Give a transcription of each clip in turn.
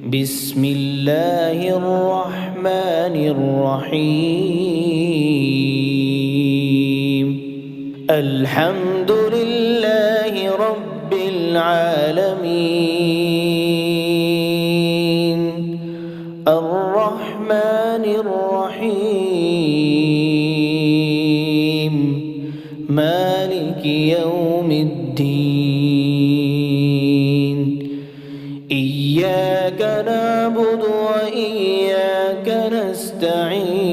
بسم الله الرحمن الرحيم. الحمد لله رب العالمين، الرحمن الرحيم، مالك يوم الدين. إياك نعبد وإياك نستعين،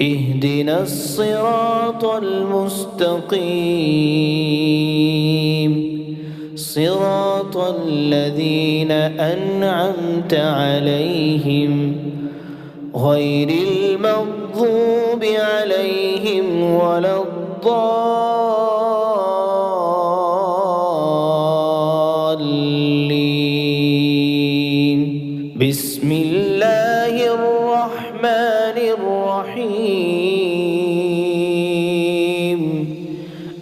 اهدنا الصراط المستقيم، صراط الذين أنعمت عليهم غير المغضوب عليهم ولا الضالين. بسم الله الرحمن الرحيم.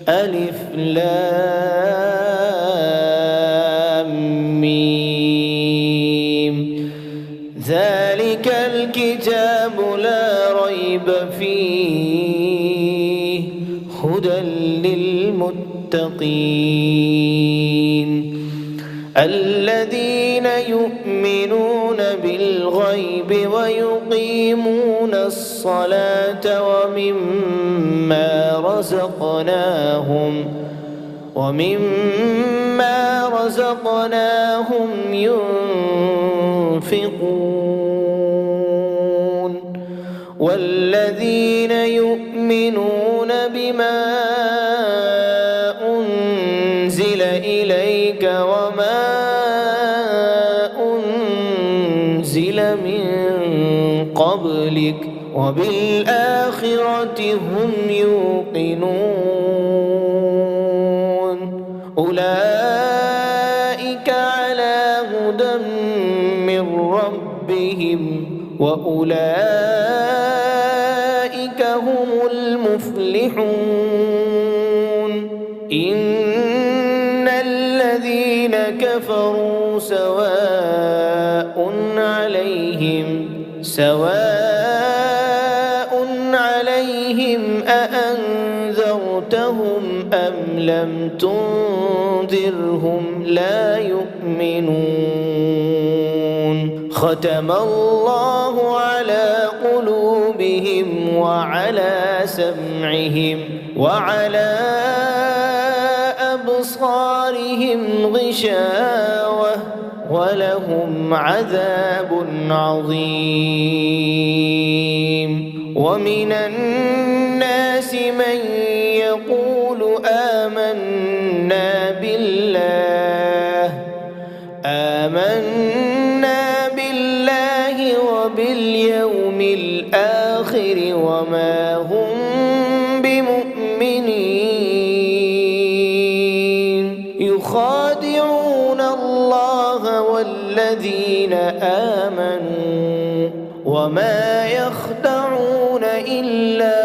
ألف لام ميم. ذلك الكتاب لا ريب فيه، هدى للمتقين الذين يؤمنون بالغيب ويقيمون الصلاة ومما رزقناهم ينفقون. والذين يؤمنون بما أنزل إليك وما أنزل من قبلك وبالآخرة هم يوقنون. أولئك على هدى من ربهم وأولئك هم المفلحون. إن الذين كفروا سواء عليهم أأنذرتهم أم لم تنذرهم لا يؤمنون. ختم الله على قلوبهم وعلى سمعهم وعلى أبصارهم غشاوة ولهم عذاب عظيم. ومن الناس من يقول آمنا بالله وباليوم الآخر وما هم بمؤمنين. يخادعون الله والذين آمنوا وما يخدعون إلا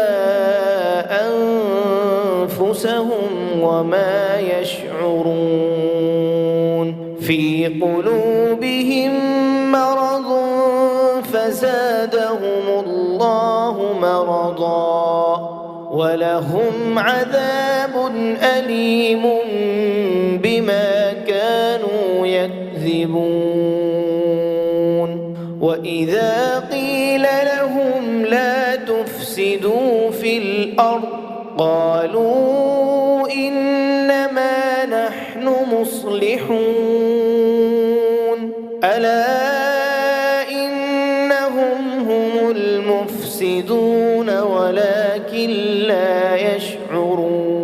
أنفسهم وما يشعرون. في قلوبهم مرض فزادهم الله مرضا ولهم عذاب أليم بما كانوا يكذبون. وإذا قيل لهم لا تفسدوا في الأرض قالوا إنما نحن مصلحون. ألا إنهم هم المفسدون ولكن لا يشعرون.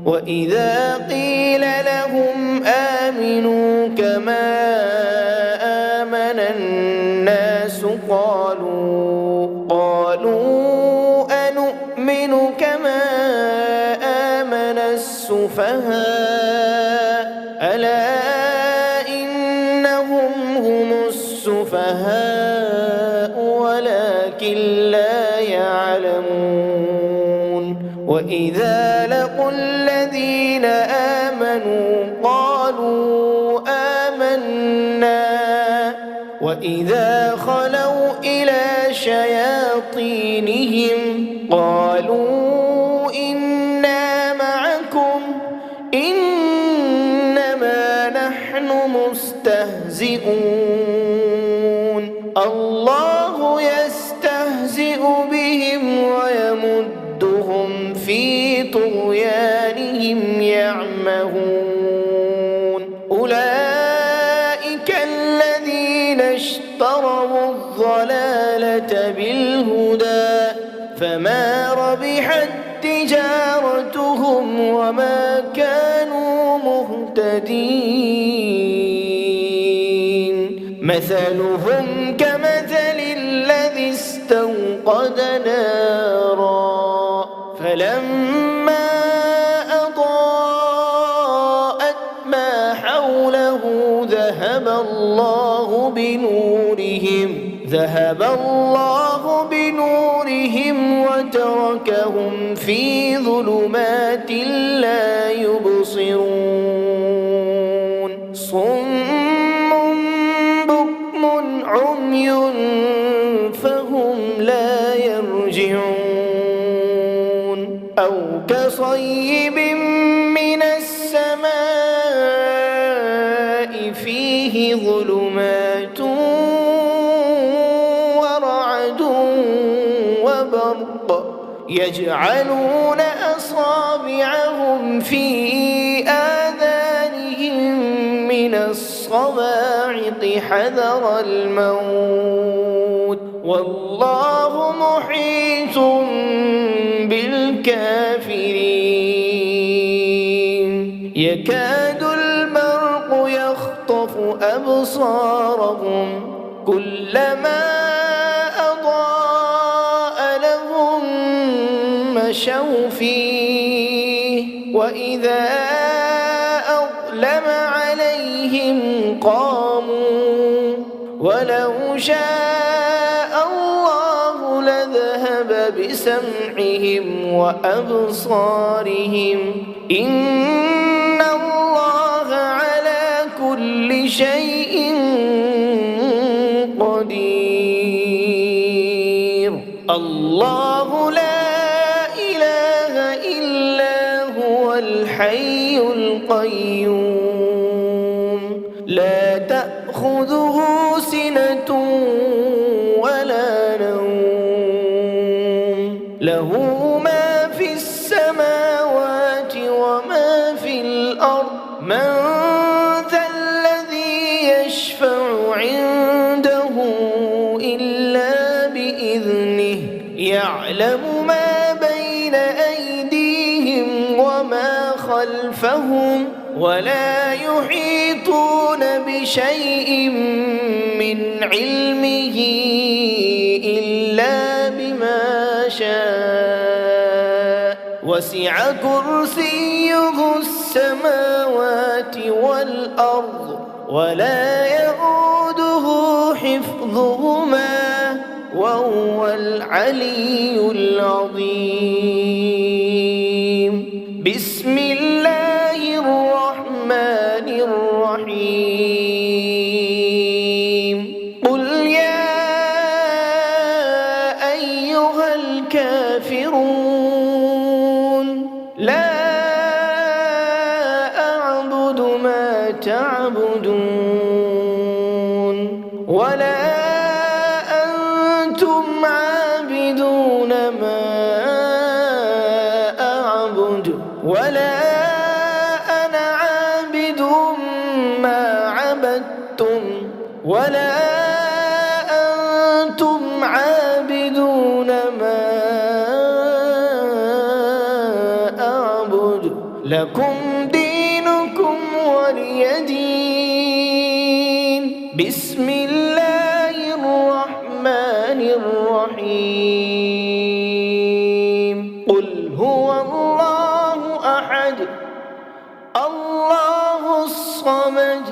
وإذا قيل لهم آمنوا كما آمن الناس قالوا أنؤمن كما آمن السفهاء. ألا إنهم هم السفهاء ولكن لا يعلمون. وإذا لقوا الذين آمنوا قالوا وإذا خلوا إلى شياطينهم قالوا إنا معكم إنما نحن مستهزئون الله يستهزئ بهم ويمدهم في طغيانهم يعمهون أولئك الذين اشتروا الضلالة بالهدى فما ربحت تجارتهم وما كانوا مهتدين مثلهم كمثل الذي استوقد نارا فلما أضاءت ما حوله ذهب الله بنورهم وتركهم في ظلمات لا يبصرون صم بكم عمي فهم لا يرجعون أو كصيب من السماء فيه ظلمات ورعد وبرق يجعلون أصابعهم في آذانهم من الصواعق حذر الموت والله محيط بالكافرين يكاد البرق يخطف أبصارهم كلما أضاء لهم مشوا فيه وإذا أظلم عليهم قاموا ولو شاء الله لذهب بسمعهم وأبصارهم إن الله على كل شيء قدير الله لا إله إلا هو الحي القيوم لا تأخذه سنة ولا نوم له ما في السماوات وما في الأرض من ذا الذي يشفع عنده إلا بإذنه يعلم ما بين أيديهم وما خلفهم ولا يحيطون بشيء من علمه إلا بما شاء وسع كرسيه السماوات والأرض ولا يؤوده حفظهما وهو العلي العظيم بسم الله الرحمن الرحيم قل يا أيها الكافرون لا أعبد ما تعبدون ولا أنتم عابدون ما أعبد ولا أنا عابد ما عبدتم ولا أنتم عابدون ما أعبد لكم دينكم ولي دين بسم الله الرحمن الرحيم قل هو الله أحد الله الصمد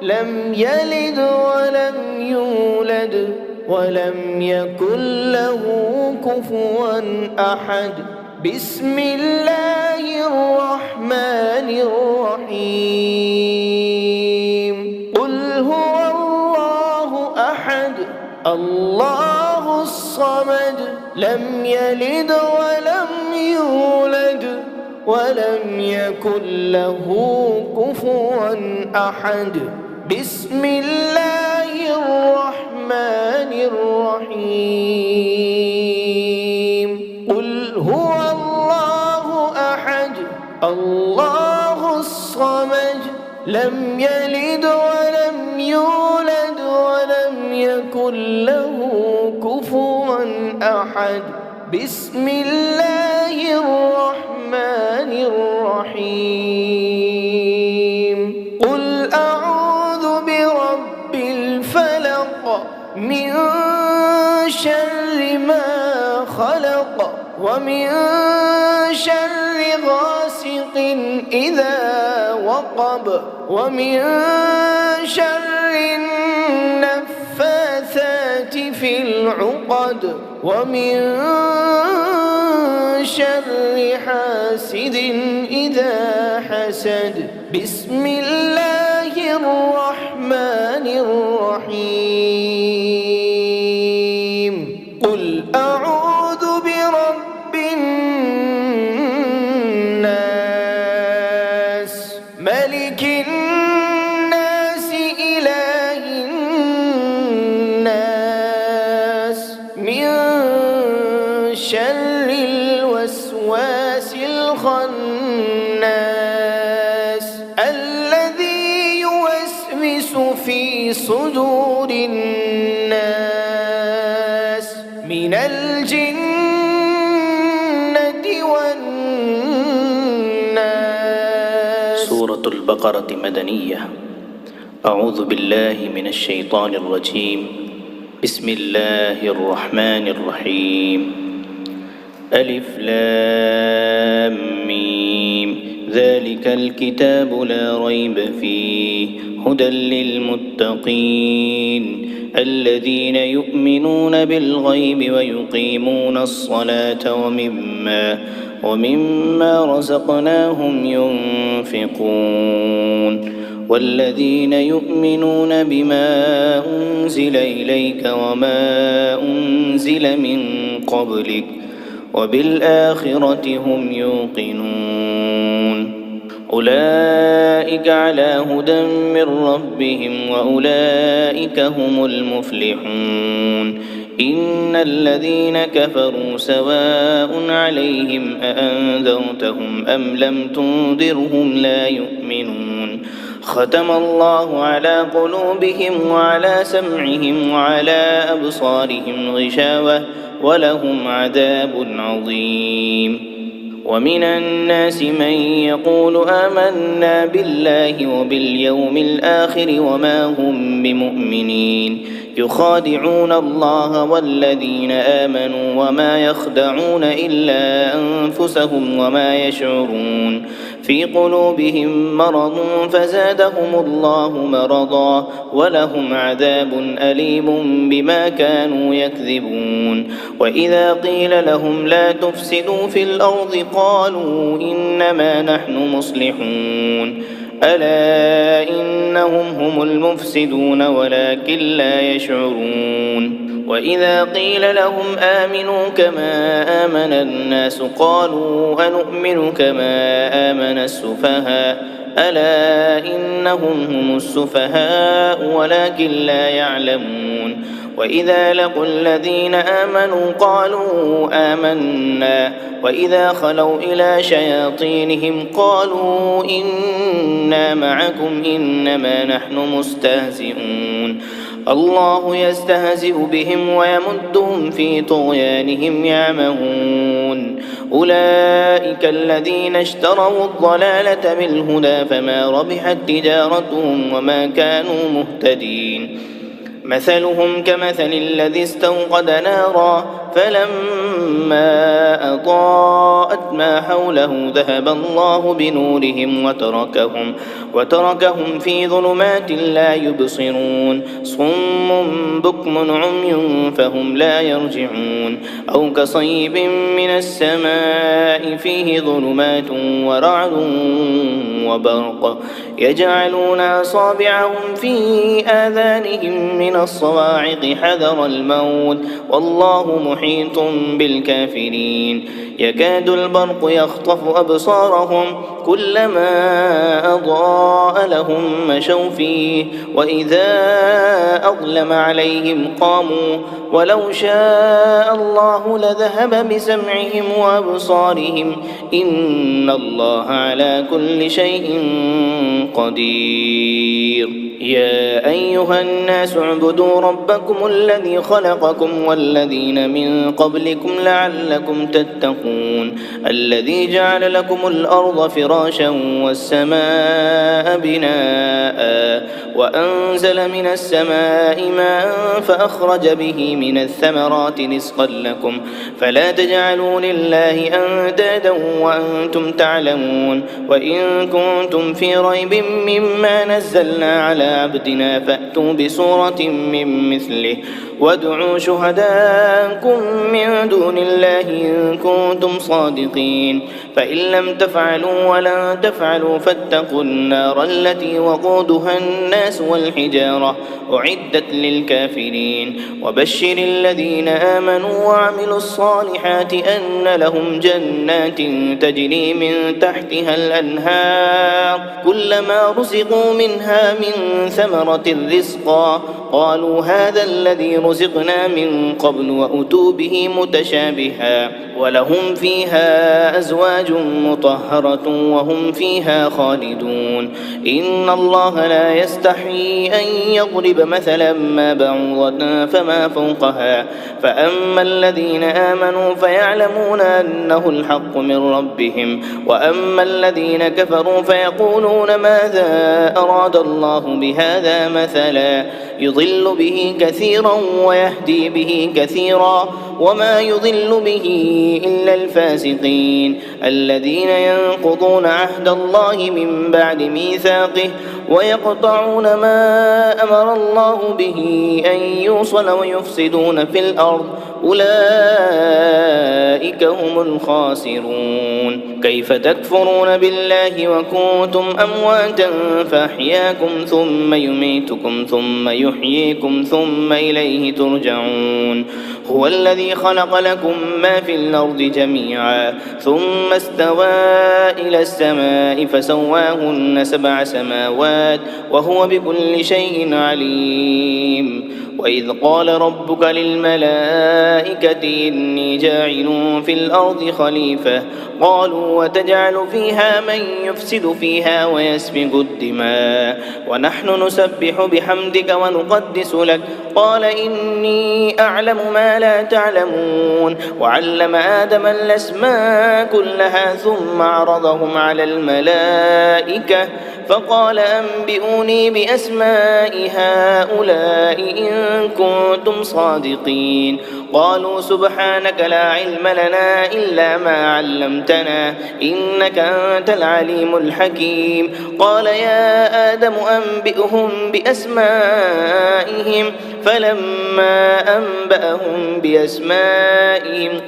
لم يلد ولم يولد ولم يكن له كفوا أحد بسم الله الرحمن الرحيم قل هو الله أحد الله الصمد لم يلد ولم يولد ولم يكن له كفوا أحد بسم الله الرحمن الرحيم قل هو الله أحد الله الصمد لم يلد ولم يولد ولم يكن له كفوا أحد بسم الله الرحمن الرحيم قل أعوذ برب الفلق من شر ما خلق ومن شر غاسق إذا وقب ومن شر النفاثات في العقد ومن شر حاسد إذا حسد بسم الله الرحمن الرحيم قل أعوذ برب الناس ملك الناس إله الناس من شر الوسواس الخناس الذي يوسوس في صدور الناس من الجنة والناس. سورة البقرة مدنية. أعوذ بالله من الشيطان الرجيم. بسم الله الرحمن الرحيم. ألف لام ميم ذلك الكتاب لا ريب فيه هدى للمتقين الذين يؤمنون بالغيب ويقيمون الصلاة ومما رزقناهم ينفقون والذين يؤمنون بما أنزل إليك وما أنزل من قبلك وبالآخرة هم يوقنون أولئك على هدى من ربهم وأولئك هم المفلحون إن الذين كفروا سواء عليهم أأنذرتهم أم لم تنذرهم لا يؤمنون ختم الله على قلوبهم وعلى سمعهم وعلى أبصارهم غشاوة ولهم عذاب عظيم ومن الناس من يقول آمنا بالله وباليوم الآخر وما هم بمؤمنين يخادعون الله والذين آمنوا وما يخدعون إلا أنفسهم وما يشعرون في قلوبهم مرض فزادهم الله مرضا ولهم عذاب أليم بما كانوا يكذبون وإذا قيل لهم لا تفسدوا في الأرض قالوا إنما نحن مصلحون ألا إنهم هم المفسدون ولكن لا يشعرون وإذا قيل لهم آمنوا كما آمن الناس قالوا أنؤمن كما آمن السفهاء ألا إنهم هم السفهاء ولكن لا يعلمون وإذا لقوا الذين آمنوا قالوا آمنا وإذا خلوا إلى شياطينهم قالوا إنا معكم إنما نحن مستهزئون الله يستهزئ بهم ويمدهم في طغيانهم يعمهون أولئك الذين اشتروا الضلالة بالهدى فما ربحت تجارتهم وما كانوا مهتدين مثلهم كمثل الذي استوقد نارا فلما أضاءت ما حوله ذهب الله بنورهم وتركهم في ظلمات لا يبصرون صم بكم عمي فهم لا يرجعون أو كصيب من السماء فيه ظلمات ورعد وبرق يجعلون أصابعهم في آذانهم من الصواعق حذر الموت والله محيط بالكافرين يكاد البرق يخطف أبصارهم كلما أضاء لهم مشوا فيه وإذا أظلم عليهم قاموا ولو شاء الله لذهب بسمعهم وأبصارهم إن الله على كل شيء قدير يا أيها الناس اعبدوا ربكم الذي خلقكم والذين من قبلكم لعلكم تتقون الذي جعل لكم الأرض فراشا والسماء بناء وأنزل من السماء ماء فأخرج به من الثمرات رزقا لكم فلا تجعلوا لله أندادا وأنتم تعلمون وإن كنتم في ريب مما نزلنا على عبدنا فأتوا بسورة من مثله وادعوا شهداءكم من دون الله إن كنتم صادقين فإن لم تفعلوا ولن تفعلوا فاتقوا النار التي وقودها الناس والحجارة أعدت للكافرين وبشر الذين آمنوا وعملوا الصالحات أن لهم جنات تجري من تحتها الأنهار كلما رزقوا منها من ثمرة رزقا قالوا هذا الذي رزقنا من قبل وأتوا به متشابها ولهم فيها أزواج مطهرة وهم فيها خالدون إن الله لا يستحيي أن يضرب مثلا ما بعوضة فما فوقها فأما الذين آمنوا فيعلمون أنه الحق من ربهم وأما الذين كفروا فيقولون ماذا أراد الله بهذا مثلا يضل به كثيرا ويهدي به كثيرا وما يضل به إلا الفاسقين الذين ينقضون عهد الله من بعد ميثاقه ويقطعون ما أمر الله به أن يوصل ويفسدون في الأرض أولئك هم الخاسرون كيف تكفرون بالله وكنتم أمواتا فأحياكم ثم يميتكم ثم يحييكم ثم إليه ترجعون هو الذي خلق لكم ما في الأرض جميعا ثم استوى إلى السماء فسواهن 7 سماوات وهو بكل شيء عليم وإذ قال ربك للملائكة إني جاعل في الأرض خليفة قالوا وتجعل فيها من يفسد فيها ويسفك الدماء ونحن نسبح بحمدك ونقدس لك قال إني أعلم ما لا تعلمون وعلم آدم الأسماء كلها ثم عرضهم على الملائكة فقال أنبئوني بأسماء هؤلاء إن كنتم صادقين قالوا سبحانك لا علم لنا إلا ما علمتنا إنك أنت العليم الحكيم قال يا آدم أنبئهم بأسمائهم فلما أنبأهم بأسمائهم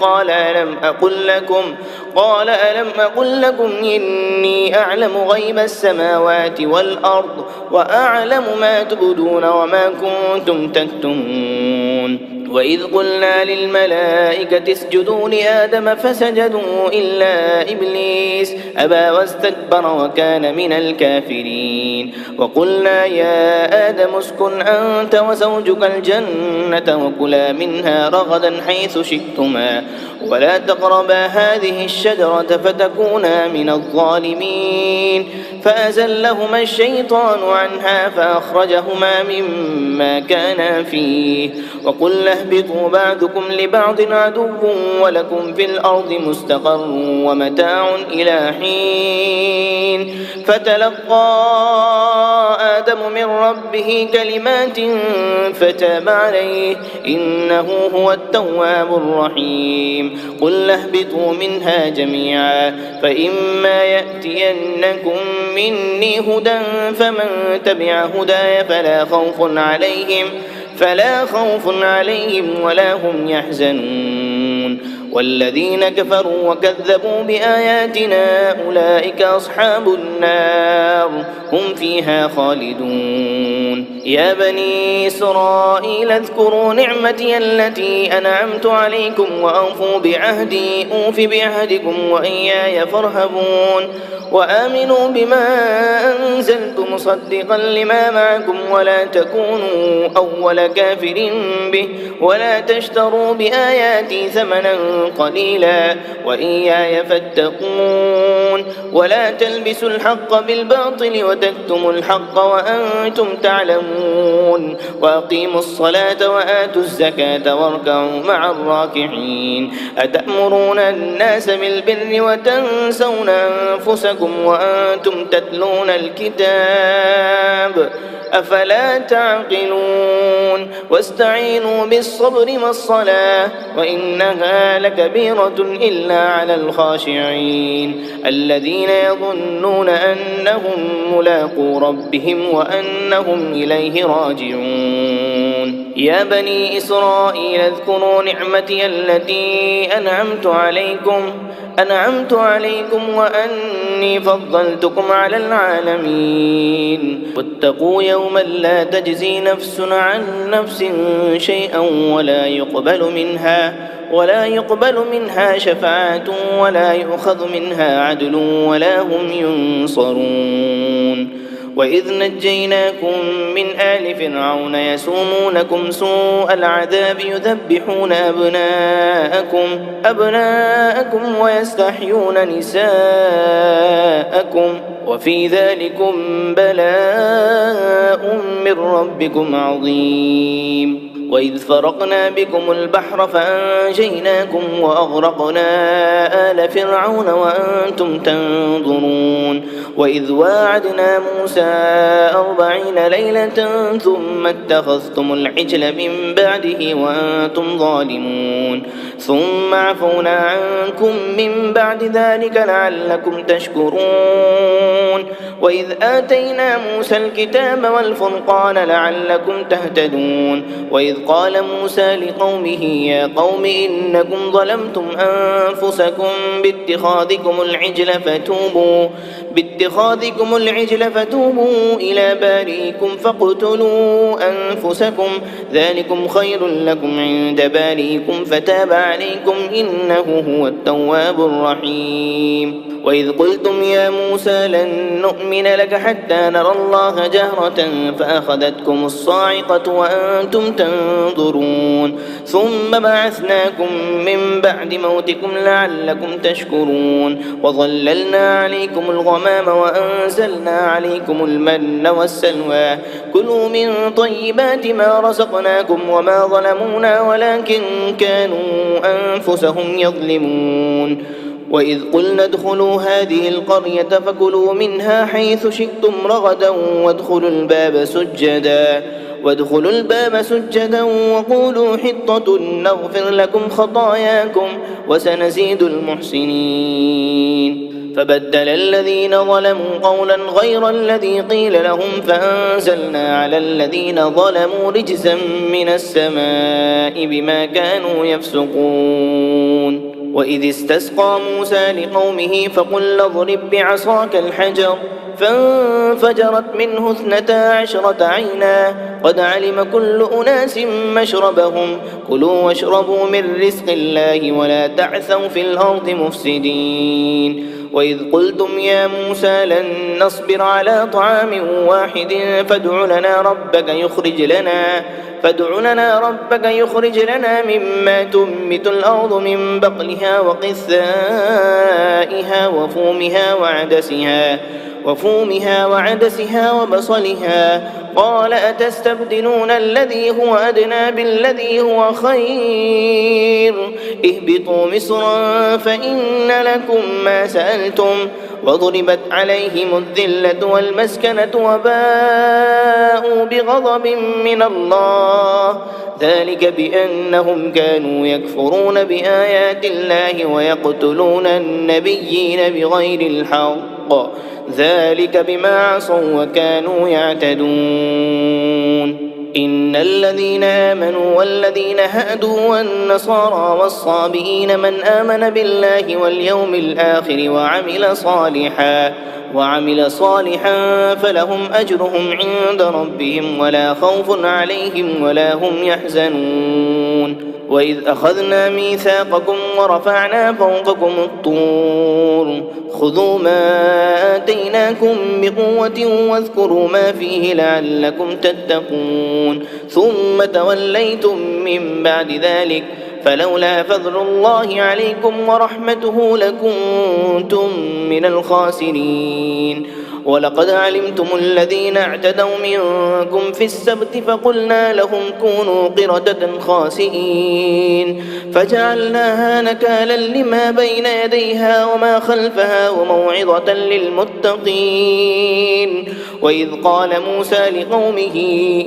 قال ألم أقل لكم إني أعلم غيب السماوات والأرض وأعلم ما تبدون وما كنتم تكتمون وإذ قلنا للملائكة اسجدوا لآدم فسجدوا إلا إبليس أبى واستكبر وكان من الكافرين وقلنا يا آدم اسكن أنت وزوجك الجنة وكلا منها رغدا حيث شئتما ولا تقربا هذه الشجرة فتكونا من الظالمين فأزلهما الشيطان عنها فأخرجهما مما كانا فيه وقلنا اهبطوا بعضكم لبعض عدو ولكم في الأرض مستقر ومتاع إلى حين فتلقى آدم من ربه كلمات فتاب عليه إنه هو التواب الرحيم قل اهبطوا منها جميعا فإما يأتينكم مني هدى فمن تبع هداي فلا خوف عليهم ولا هم يحزنون والذين كفروا وكذبوا بآياتنا أولئك أصحاب النار هم فيها خالدون يا بني إسرائيل اذكروا نعمتي التي أنعمت عليكم وأوفوا بعهدي أوف بعهدكم وإياي فارهبون وآمنوا بما أنزلت مصدقا لما معكم ولا تكونوا أول كافر به ولا تشتروا بآياتي ثمنا قليلا وإياي فاتقون ولا تلبسوا الحق بالباطل وتكتموا الحق وأنتم تعلمون وأقيموا الصلاة وآتوا الزكاة واركعوا مع الراكعين أتأمرون الناس بالبر وتنسون أنفسكم وأنتم تتلون الكتاب أفلا تعقلون واستعينوا بالصبر والصلاة وإنها لكبيرة إلا على الخاشعين الذين يظنون أنهم ملاقو ربهم وأنهم إليه راجعون يا بني إسرائيل اذكروا نعمتي التي أنعمت عليكم وأني فضلتكم على العالمين واتقوا يوما لا تجزي نفس عن نفس شيئا ولا يقبل منها شفاعة ولا يؤخذ منها عدل ولا هم ينصرون وإذ نجيناكم من آل فرعون يسومونكم سوء العذاب يذبحون أبناءكم ويستحيون نساءكم وفي ذلكم بلاء من ربكم عظيم وإذ فرقنا بكم البحر فأنجيناكم وأغرقنا آل فرعون وأنتم تنظرون وإذ واعدنا موسى 40 ليلة ثم اتخذتم العجل من بعده وأنتم ظالمون ثم عفونا عنكم من بعد ذلك لعلكم تشكرون وإذ آتينا موسى الكتاب والفرقان لعلكم تهتدون وإذ قال موسى لقومه يا قوم إنكم ظلمتم أنفسكم باتخاذكم العجل فتوبوا إلى بارئكم فاقتلوا أنفسكم ذلكم خير لكم عند بارئكم فتاب عليكم إنه هو التواب الرحيم وإذ قلتم يا موسى لن نؤمن لك حتى نرى الله جهرة فأخذتكم الصاعقة وأنتم تنظرون ثم بعثناكم من بعد موتكم لعلكم تشكرون وظللنا عليكم الغمام وأنزلنا عليكم المن والسلوى كلوا من طيبات ما رزقناكم وما ظلمونا ولكن كانوا أنفسهم يظلمون وإذ قلنا ادخلوا هذه القرية فكلوا منها حيث شئتم رغدا وادخلوا الباب سجدا وقولوا حطة نغفر لكم خطاياكم وسنزيد المحسنين فبدل الذين ظلموا قولا غير الذي قيل لهم فأنزلنا على الذين ظلموا رجزا من السماء بما كانوا يفسقون وإذ استسقى موسى لقومه فقل اضرب بعصاك الحجر فانفجرت منه 12 عينا قد علم كل أناس مشربهم كلوا واشربوا من رزق الله ولا تعثوا في الأرض مفسدين وإذ قلتم يا موسى لن نصبر على طعام واحد فادع لنا ربك يخرج لنا مما تنبت الأرض من بقلها وقثائها وفومها وعدسها وبصلها قال أتستبدلون الذي هو أدنى بالذي هو خير اهبطوا مصرا فإن لكم ما سألتم وضربت عليهم الذلة والمسكنة وباءوا بغضب من الله ذلك بأنهم كانوا يكفرون بآيات الله ويقتلون النبيين بغير الحق ذلك بما عصوا وكانوا يعتدون إن الذين آمنوا والذين هادوا والنصارى والصابئين من آمن بالله واليوم الآخر وعمل صالحا فلهم أجرهم عند ربهم ولا خوف عليهم ولا هم يحزنون وإذ أخذنا ميثاقكم ورفعنا فوقكم الطور خذوا ما آتيناكم بقوة واذكروا ما فيه لعلكم تتقون ثم توليتم من بعد ذلك فلولا فضل الله عليكم ورحمته لكنتم من الخاسرين ولقد علمتم الذين اعتدوا منكم في السبت فقلنا لهم كونوا قردة خاسئين فجعلناها نكالا لما بين يديها وما خلفها وموعظة للمتقين وإذ قال موسى لقومه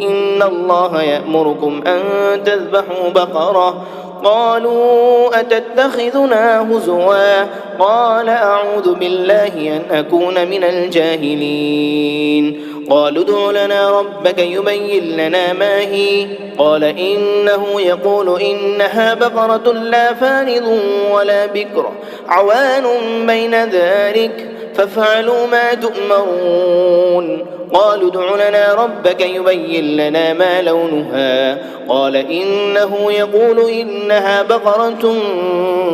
إن الله يأمركم أن تذبحوا بقرة قالوا أتتخذنا هزوا قال أعوذ بالله أن أكون من الجاهلين قالوا ادع لنا ربك يبين لنا ما هي قال إنه يقول إنها بقرة لا فارض ولا بكر عوان بين ذلك فافعلوا ما تؤمرون قالوا ادع لنا ربك يبين لنا ما لونها قال إنه يقول إنها بقرة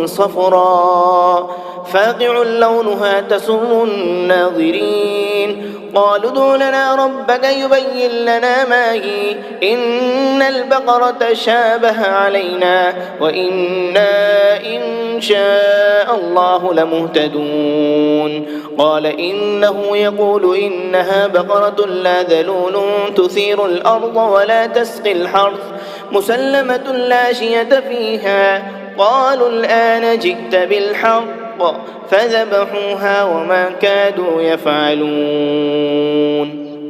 صفراء فاقع لونها تسر الناظرين قالوا ادع لنا ربك يبين لنا ما هي إن البقرة شابه علينا وإنا إن شاء الله لمهتدون قال إنه يقول إنها بقرة لا ذلول تثير الأرض ولا تسقي الحرث مسلمة لا شية فيها قالوا الآن جئت بالحق فذبحوها وما كادوا يفعلون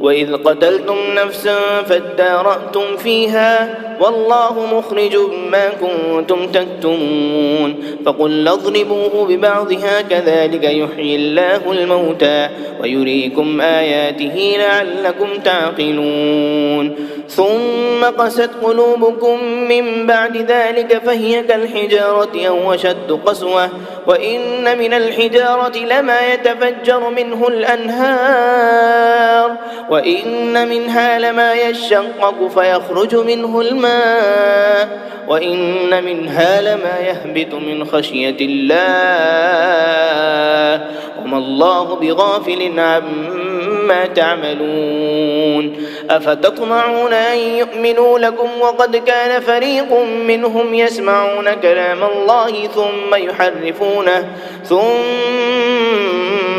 وإذ قتلتم نفسا فادارأتم فيها والله مخرج ما كنتم تكتمون فقل اضربوه ببعضها كذلك يحيي الله الموتى ويريكم آياته لعلكم تعقلون ثم قست قلوبكم من بعد ذلك فهي كالحجارة أو أشد قسوة وإن من الحجارة لما يتفجر منه الأنهار وإن منها لما يشقق فيخرج منه الماء وإن منها لما يهبط من خشية الله وما الله بغافل عما تعملون أفتطمعون أن يؤمنوا لكم وقد كان فريق منهم يسمعون كلام الله ثم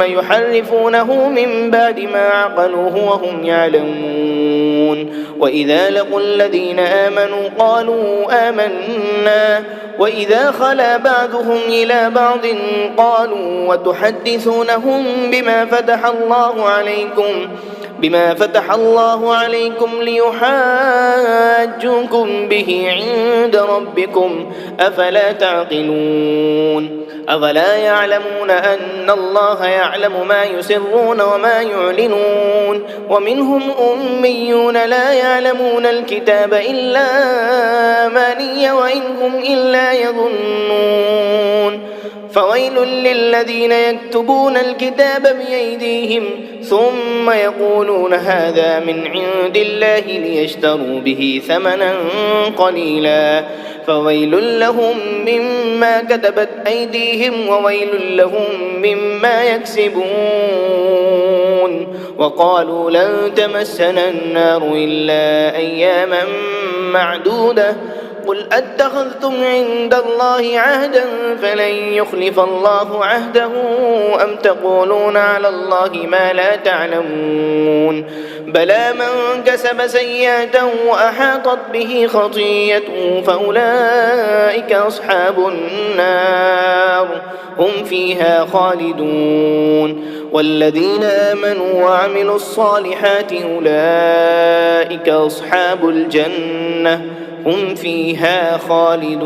يحرفونه من بعد ما عقلوه وهم يعلمون وإذا لقوا الذين آمنوا قالوا آمنا وإذا خلا بعضهم إلى بعض قالوا وتحدثونهم بما فتح الله عليكم ليحاجوكم به عند ربكم أفلا تعقلون أفلا يعلمون أن الله يعلم ما يسرون وما يعلنون ومنهم أميون لا يعلمون الكتاب إلا أماني وإن هم إلا يظنون فويل للذين يكتبون الكتاب بأيديهم ثم يقولون هذا من عند الله ليشتروا به ثمنا قليلا فويل لهم مما كتبت أيديهم وويل لهم مما يكسبون وقالوا لن تمسنا النار إلا أياما معدودة قل أتخذتم عند الله عهدا فلن يخلف الله عهده أم تقولون على الله ما لا تعلمون بلى من كسب سيئة وأحاطت به خطيئته فأولئك أصحاب النار هم فيها خالدون والذين آمنوا وعملوا الصالحات أولئك أصحاب الجنة هم فيها خالدون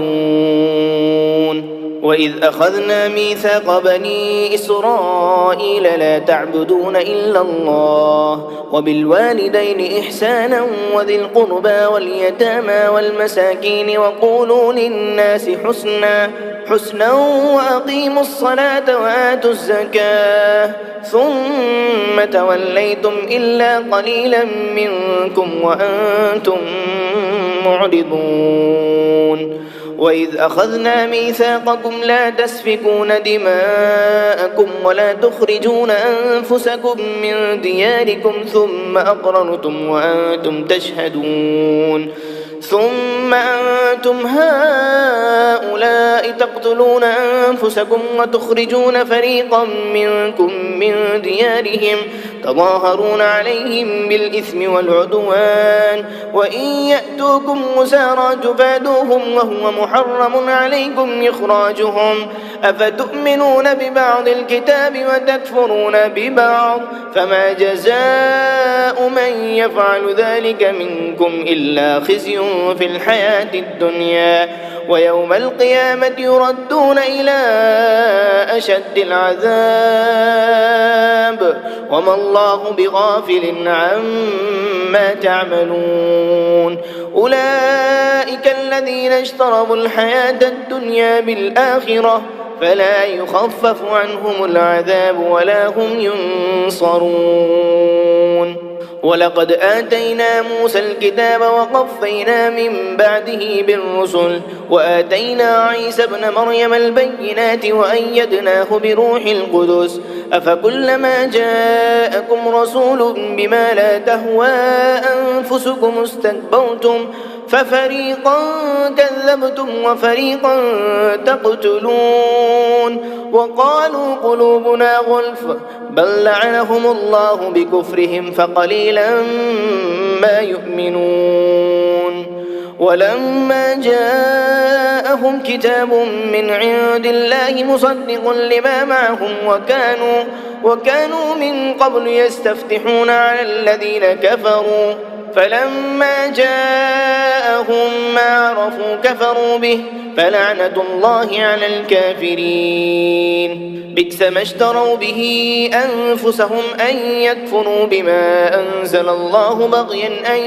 وإذ أخذنا ميثاق بني إسرائيل لا تعبدون إلا الله وبالوالدين إحسانا وذي القربى واليتامى والمساكين وقولوا للناس حسنا وأقيموا الصلاة وآتوا الزكاة ثم توليتم إلا قليلا منكم وأنتم معرضون وإذ أخذنا ميثاقكم لا تسفكون دماءكم ولا تخرجون أنفسكم من دياركم ثم أقررتم وأنتم تشهدون ثم أنتم هؤلاء تقتلون أنفسكم وتخرجون فريقا منكم من ديارهم تظاهرون عليهم بالإثم والعدوان وإن يأتوكم مسارى تفادوهم وهو محرم عليكم إخراجهم أفتؤمنون ببعض الكتاب وتكفرون ببعض فما جزاء من يفعل ذلك منكم إلا خزي في الحياة الدنيا ويوم القيامة يردون إلى أشد العذاب وما الله بغافل عما تعملون أولئك الذين اشتروا الحياة الدنيا بالآخرة فلا يخفف عنهم العذاب ولا هم ينصرون ولقد آتينا موسى الكتاب وقفينا من بعده بالرسل وآتينا عيسى ابن مريم البينات وأيدناه بروح القدس أفكلما جاءكم رسول بما لا تهوى أنفسكم استكبرتم ففريقا كذبتم وفريقا تقتلون وقالوا قلوبنا غلف بل لعنهم الله بكفرهم فقليلا ما يؤمنون ولما جاءهم كتاب من عند الله مصدق لما معهم وكانوا من قبل يستفتحون على الذين كفروا فلما جاءهم ما عرفوا كفروا به فلعنة الله على الكافرين بئس ما اشتروا به أنفسهم أن يكفروا بما أنزل الله بغيا أن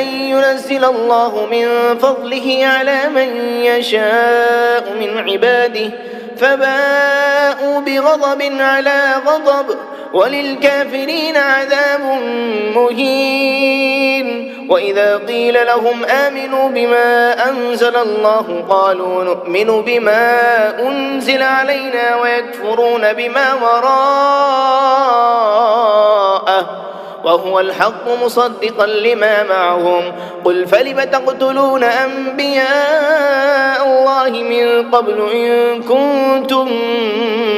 ينزل الله من فضله على من يشاء من عباده فباءوا بغضب على غضب وللكافرين عذاب مهين وإذا قيل لهم آمنوا بما أنزل الله قالوا نؤمن بما أنزل علينا ويكفرون بما وراءه وهو الحق مصدقا لما معهم قل فلم تقتلون أنبياء الله من قبل إن كنتم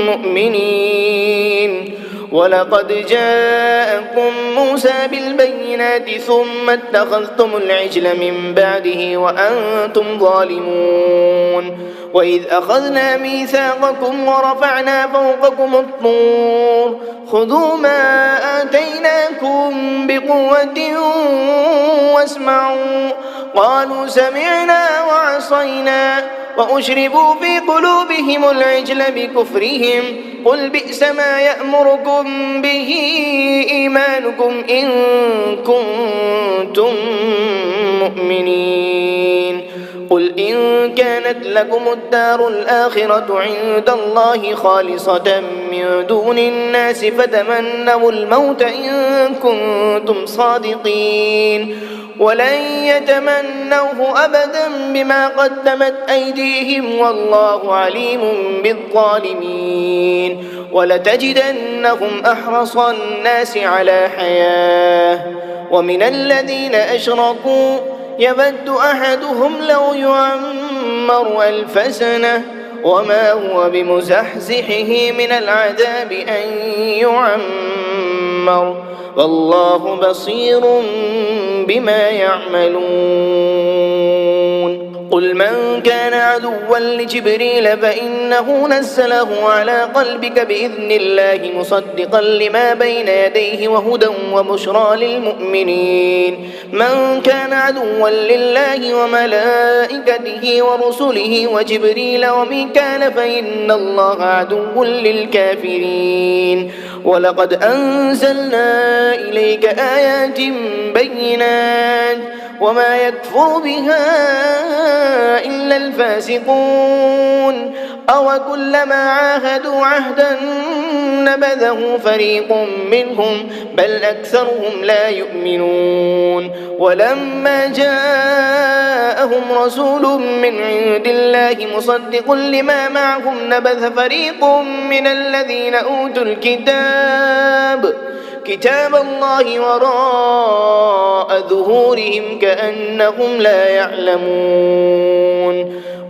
مؤمنين ولقد جاءكم موسى بالبينات ثم اتخذتم العجل من بعده وأنتم ظالمون وإذ أخذنا ميثاقكم ورفعنا فوقكم الطور خذوا ما آتيناكم بقوة واسمعوا قالوا سمعنا وعصينا وأشربوا في قلوبهم العجل بكفرهم قل بئس ما يأمركم به إيمانكم إن كنتم مؤمنين قل إن كانت لكم الدار الآخرة عند الله خالصة من دون الناس فتمنوا الموت إن كنتم صادقين ولن يتمنوه أبدا بما قدمت أيديهم والله عليم بالظالمين ولتجدنهم أحرص الناس على حياة ومن الذين أشركوا يود أحدهم لو يعمر 1000 سنة وما هو بمزحزحه من العذاب أن يعمر والله بصير بما يعملون قل من كان عدوا لجبريل فإنه نزله على قلبك بإذن الله مصدقا لما بين يديه وهدى وبشرى للمؤمنين. من كان عدوا لله وملائكته ورسله وجبريل وميكال فإن الله عدو للكافرين. ولقد أنزلنا إليك آيات بينات وما يكفر بها إلا الفاسقون. أو كلما عاهدوا عهدا نبذه فريق منهم بل أكثرهم لا يؤمنون. ولما جاءهم رسول من عند الله مصدق لما معهم نبذ فريق من الذين أوتوا كتاب الله وراء ظهورهم كأنهم لا يعلمون.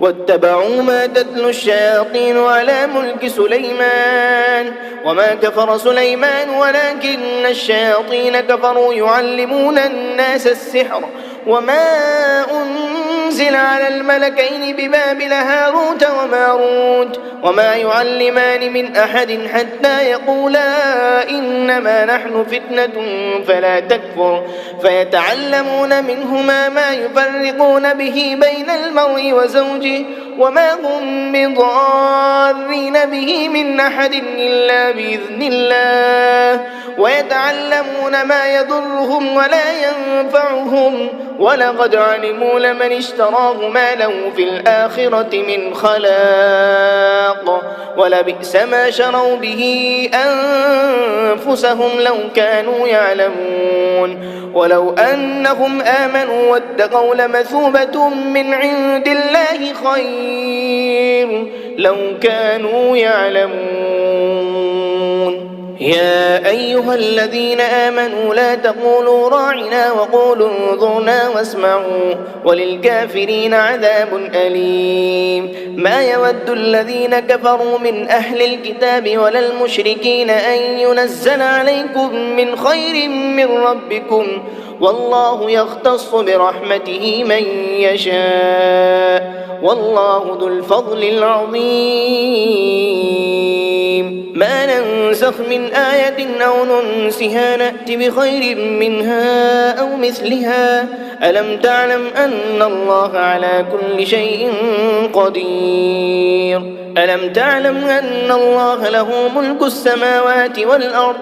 واتبعوا ما تتلو الشياطين على ملك سليمان وما كفر سليمان ولكن الشياطين كفروا يعلمون الناس السحر وما أنزل على الملكين ببابل هاروت وماروت وما يعلمان من أحد حتى يقولا إنما نحن فتنة فلا تكفر فيتعلمون منهما ما يفرقون به بين المرء وزوجه وما هم بضارين به من أحد إلا بإذن الله ويتعلمون ما يضرهم ولا ينفعهم ولقد علموا لمن اشتراه ما له في الآخرة من خلاق ولبئس ما شروا به أنفسهم لو كانوا يعلمون. ولو أنهم آمنوا واتقوا لمثوبة من عند الله خير لو كانوا يعلمون. يا أيها الذين آمنوا لا تقولوا راعنا وقولوا انظرنا واسمعوا وللكافرين عذاب أليم. ما يود الذين كفروا من أهل الكتاب ولا المشركين أن ينزل عليكم من خير من ربكم والله يختص برحمته من يشاء والله ذو الفضل العظيم. ما ننسخ من آية أو ننسها نأت بخير منها أو مثلها. ألم تعلم أن الله على كل شيء قدير. ألم تعلم أن الله له ملك السماوات والأرض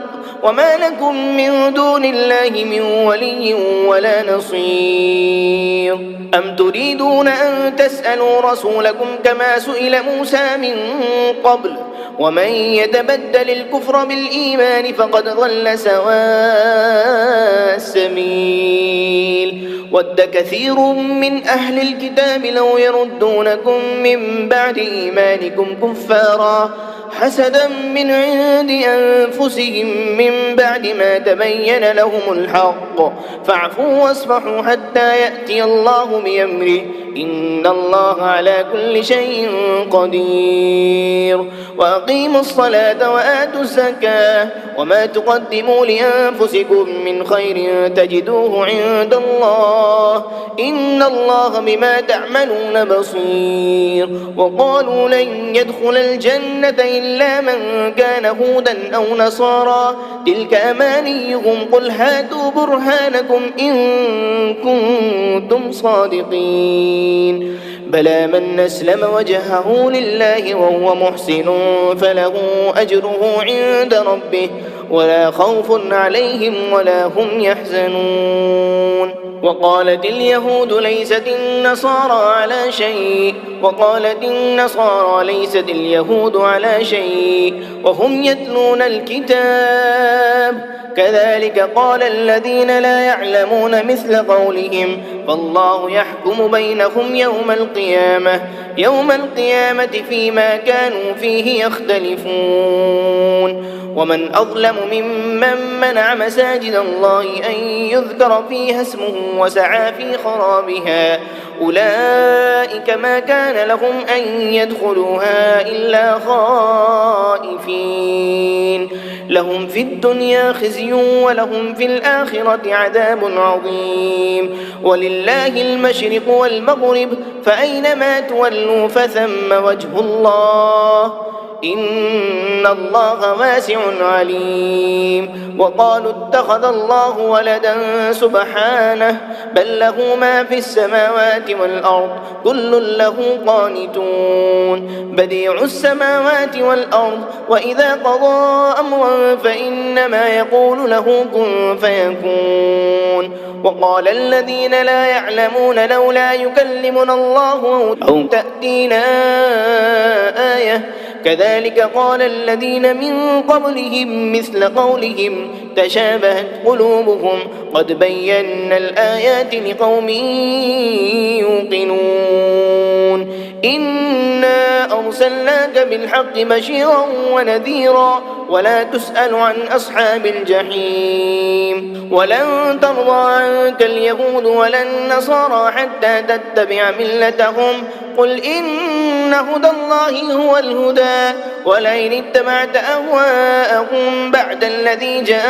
وما لكم من دون الله من ولي ولا نصير. أم تريدون أن تسألوا رسولكم كما سئل موسى من قبل ومن يتبدل الكفر بالإيمان فقد ضل سواء السبيل. ود كثير من أهل الكتاب لو يردونكم من بعد إيمانكم كفارا حسدا من عند أنفسهم من بعد ما تبين لهم الحق فاعفوا واصفحوا حتى يأتي الله بأمره إن الله على كل شيء قدير. وأقيموا الصلاة وآتوا الزكاة وما تقدموا لأنفسكم من خير تجدوه عند الله إن الله بما تعملون بصير. وقالوا لن يدخل الجنة إلا من كان هودا أو نصارى تلك أمانيهم قل هاتوا برهانكم إن كنتم صادقين. بلى من أسلم وجهه لله وهو محسن فله أجره عند ربه ولا خوف عليهم ولا هم يحزنون. وقالت اليهود ليست النصارى على شيء وقالت النصارى ليست اليهود على شيء وهم يتلون الكتاب كذلك قال الذين لا يعلمون مثل قولهم فالله يحكم بينهم يوم القيامة فيما كانوا فيه يختلفون. ومن أظلم ممن منع مساجد الله أن يذكر فيها اسمه وسعى في خرابها أولئك ما كان لهم أن يدخلوها إلا خائفين لهم في الدنيا خزي ولهم في الآخرة عذاب عظيم ولله المشرق والمغرب فأينما تولوا فثم وجه الله إن الله واسع عليم وقالوا اتخذ الله ولدا سبحانه بل له ما في السماوات والأرض كل له قانتون بديع السماوات والأرض وإذا قضى أمرا فإنما يقول له كن فيكون وقال الذين لا يعلمون لولا يكلمنا الله أو تأتينا آية كذلك قال الذين من قبلهم مثل قولهم تشابهت قلوبهم قد بينا الآيات لقوم يوقنون إنا أرسلناك بالحق بشيرا ونذيرا ولا تسأل عن أصحاب الجحيم ولن ترضى عنك اليهود ولا النصارى حتى تتبع ملتهم قل إن هدى الله هو الهدى ولئن اتبعت أهواءهم بعد الذي جاءك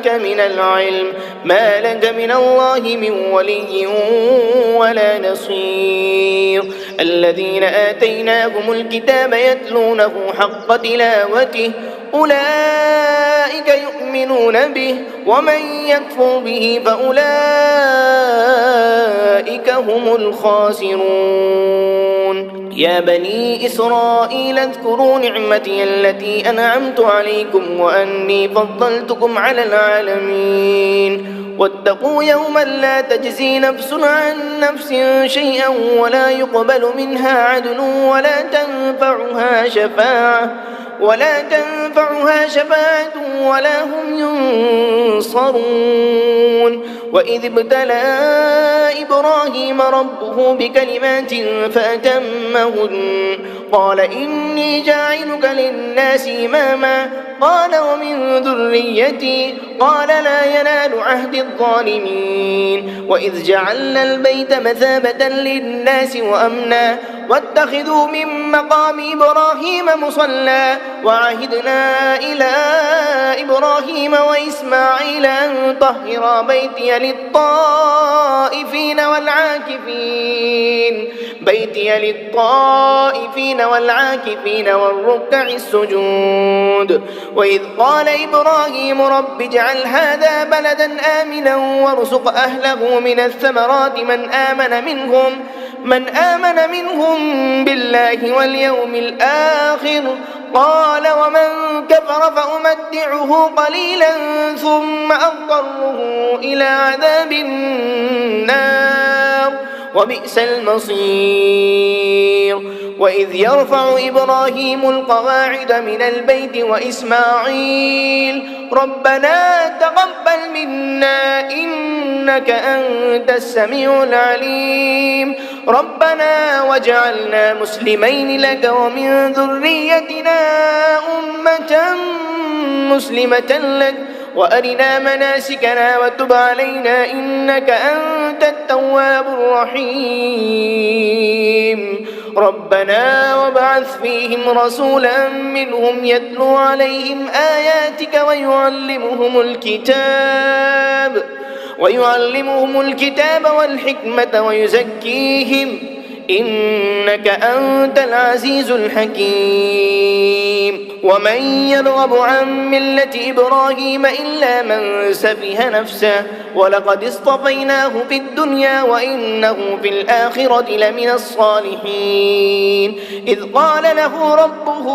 من العلم ما لك من الله من ولي ولا نصير الذين آتيناهم الكتاب يتلونه حق تلاوته أولئك يؤمنون به ومن يكفر به فأولئك هم الخاسرون يا بني إسرائيل اذكروا نعمتي التي أنعمت عليكم وأني فضلتكم على العالمين واتقوا يوما لا تجزي نفس عن نفس شيئا ولا يقبل منها عدل ولا تنفعها شفاعة ولا هم ينصرون وإذ ابتلى إبراهيم ربه بكلمات فأتمهن قال إني جاعلك للناس إماما قال ومن ذريتي قال لا ينال عهد الظالمين وإذ جعلنا البيت مثابة للناس وأمنا واتخذوا من مقام إبراهيم مصلى وعهدنا إلى إبراهيم وإسماعيل أن طهرا بيتي للطائفين والعاكفين والركع السجود وإذ قال إبراهيم رب اجعل هذا بلدا آمنا وارزق أهله من الثمرات من آمن منهم بالله واليوم الآخر قال ومن كفر فأمتعه قليلا ثم أضطره إلى عذاب النار وبئس المصير وإذ يرفع إبراهيم القواعد من البيت وإسماعيل ربنا تقبل منا إنك أنت السميع العليم ربنا واجعلنا مسلمين لك ومن ذريتنا أمة مسلمة لك وأرنا مناسكنا وتب علينا إنك أنت التواب الرحيم ربنا وابعث فيهم رسولا منهم يتلو عليهم آياتك ويعلمهم الكتاب والحكمة ويزكيهم إنك أنت العزيز الحكيم ومن يرغب عن ملة إبراهيم إلا من سفه نفسه ولقد اصطفيناه في الدنيا وإنه في الآخرة لمن الصالحين إذ قال له ربه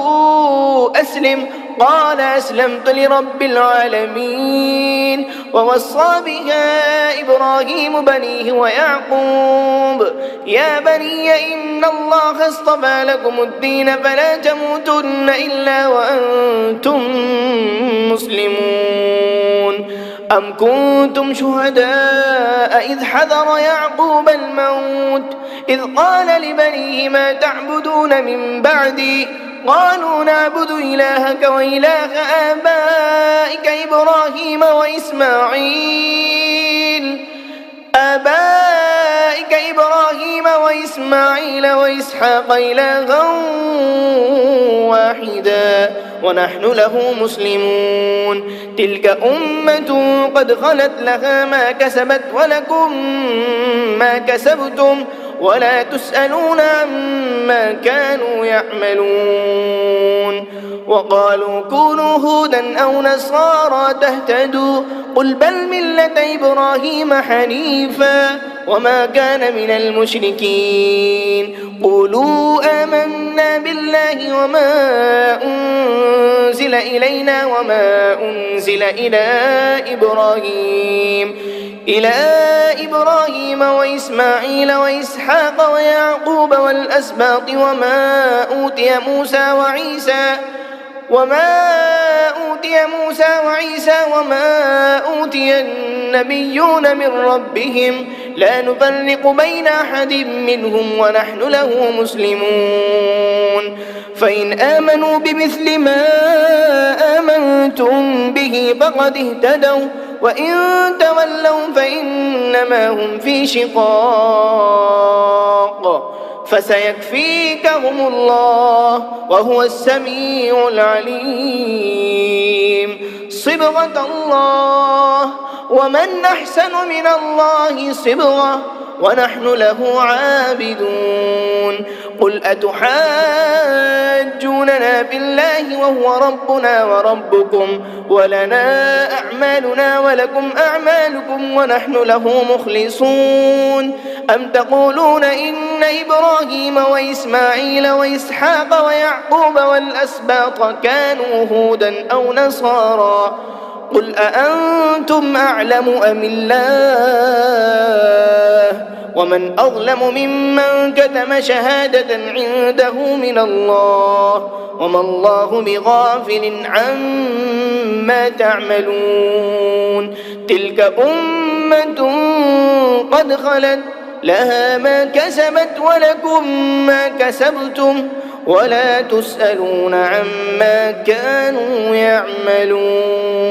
أسلم قال أسلمت لرب العالمين ووصى بها إبراهيم بنيه ويعقوب يا بني إن الله اصطفى لكم الدين فلا تموتن إلا وأنتم مسلمون أم كنتم شهداء إذ حضر يعقوب الموت إذ قال لبنيه ما تعبدون من بعدي قالوا نعبد إلهك وإله آبائك إبراهيم وإسماعيل وإسحاق إلها واحدا ونحن له مسلمون تلك أمة قد خلت لها ما كسبت ولكم ما كسبتم ولا تسألون عما كانوا يعملون وقالوا كونوا هودا أو نصارى تهتدوا قل بل ملة إبراهيم حنيفا وما كان من المشركين قولوا آمنا بالله وما أنزل إلينا وما أنزل إلى إبراهيم وإسماعيل وإسحاق ويعقوب والأسباط وما أوتي موسى وعيسى وما أوتي النبيون من ربهم لا نفرق بين أحد منهم ونحن له مسلمون فإن آمنوا بمثل ما آمنتم به فقد اهتدوا وإن تولوا فإنما هم في شقاق فسيكفيكهم الله وهو السميع العليم صبغة الله ومن أحسن من الله صبغة ونحن له عابدون قل أتحاجوننا بالله وهو ربنا وربكم ولنا أعمالنا ولكم أعمالكم ونحن له مخلصون أم تقولون إن إبراهيم وإسماعيل وإسحاق ويعقوب والأسباط كانوا هودا أو نصارى قل أأنتم أعلم أم الله ومن أظلم ممن كتم شهادة عنده من الله وما الله بغافل عما تعملون تلك أمة قد خلت لها ما كسبت ولكم ما كسبتم ولا تسألون عما كانوا يعملون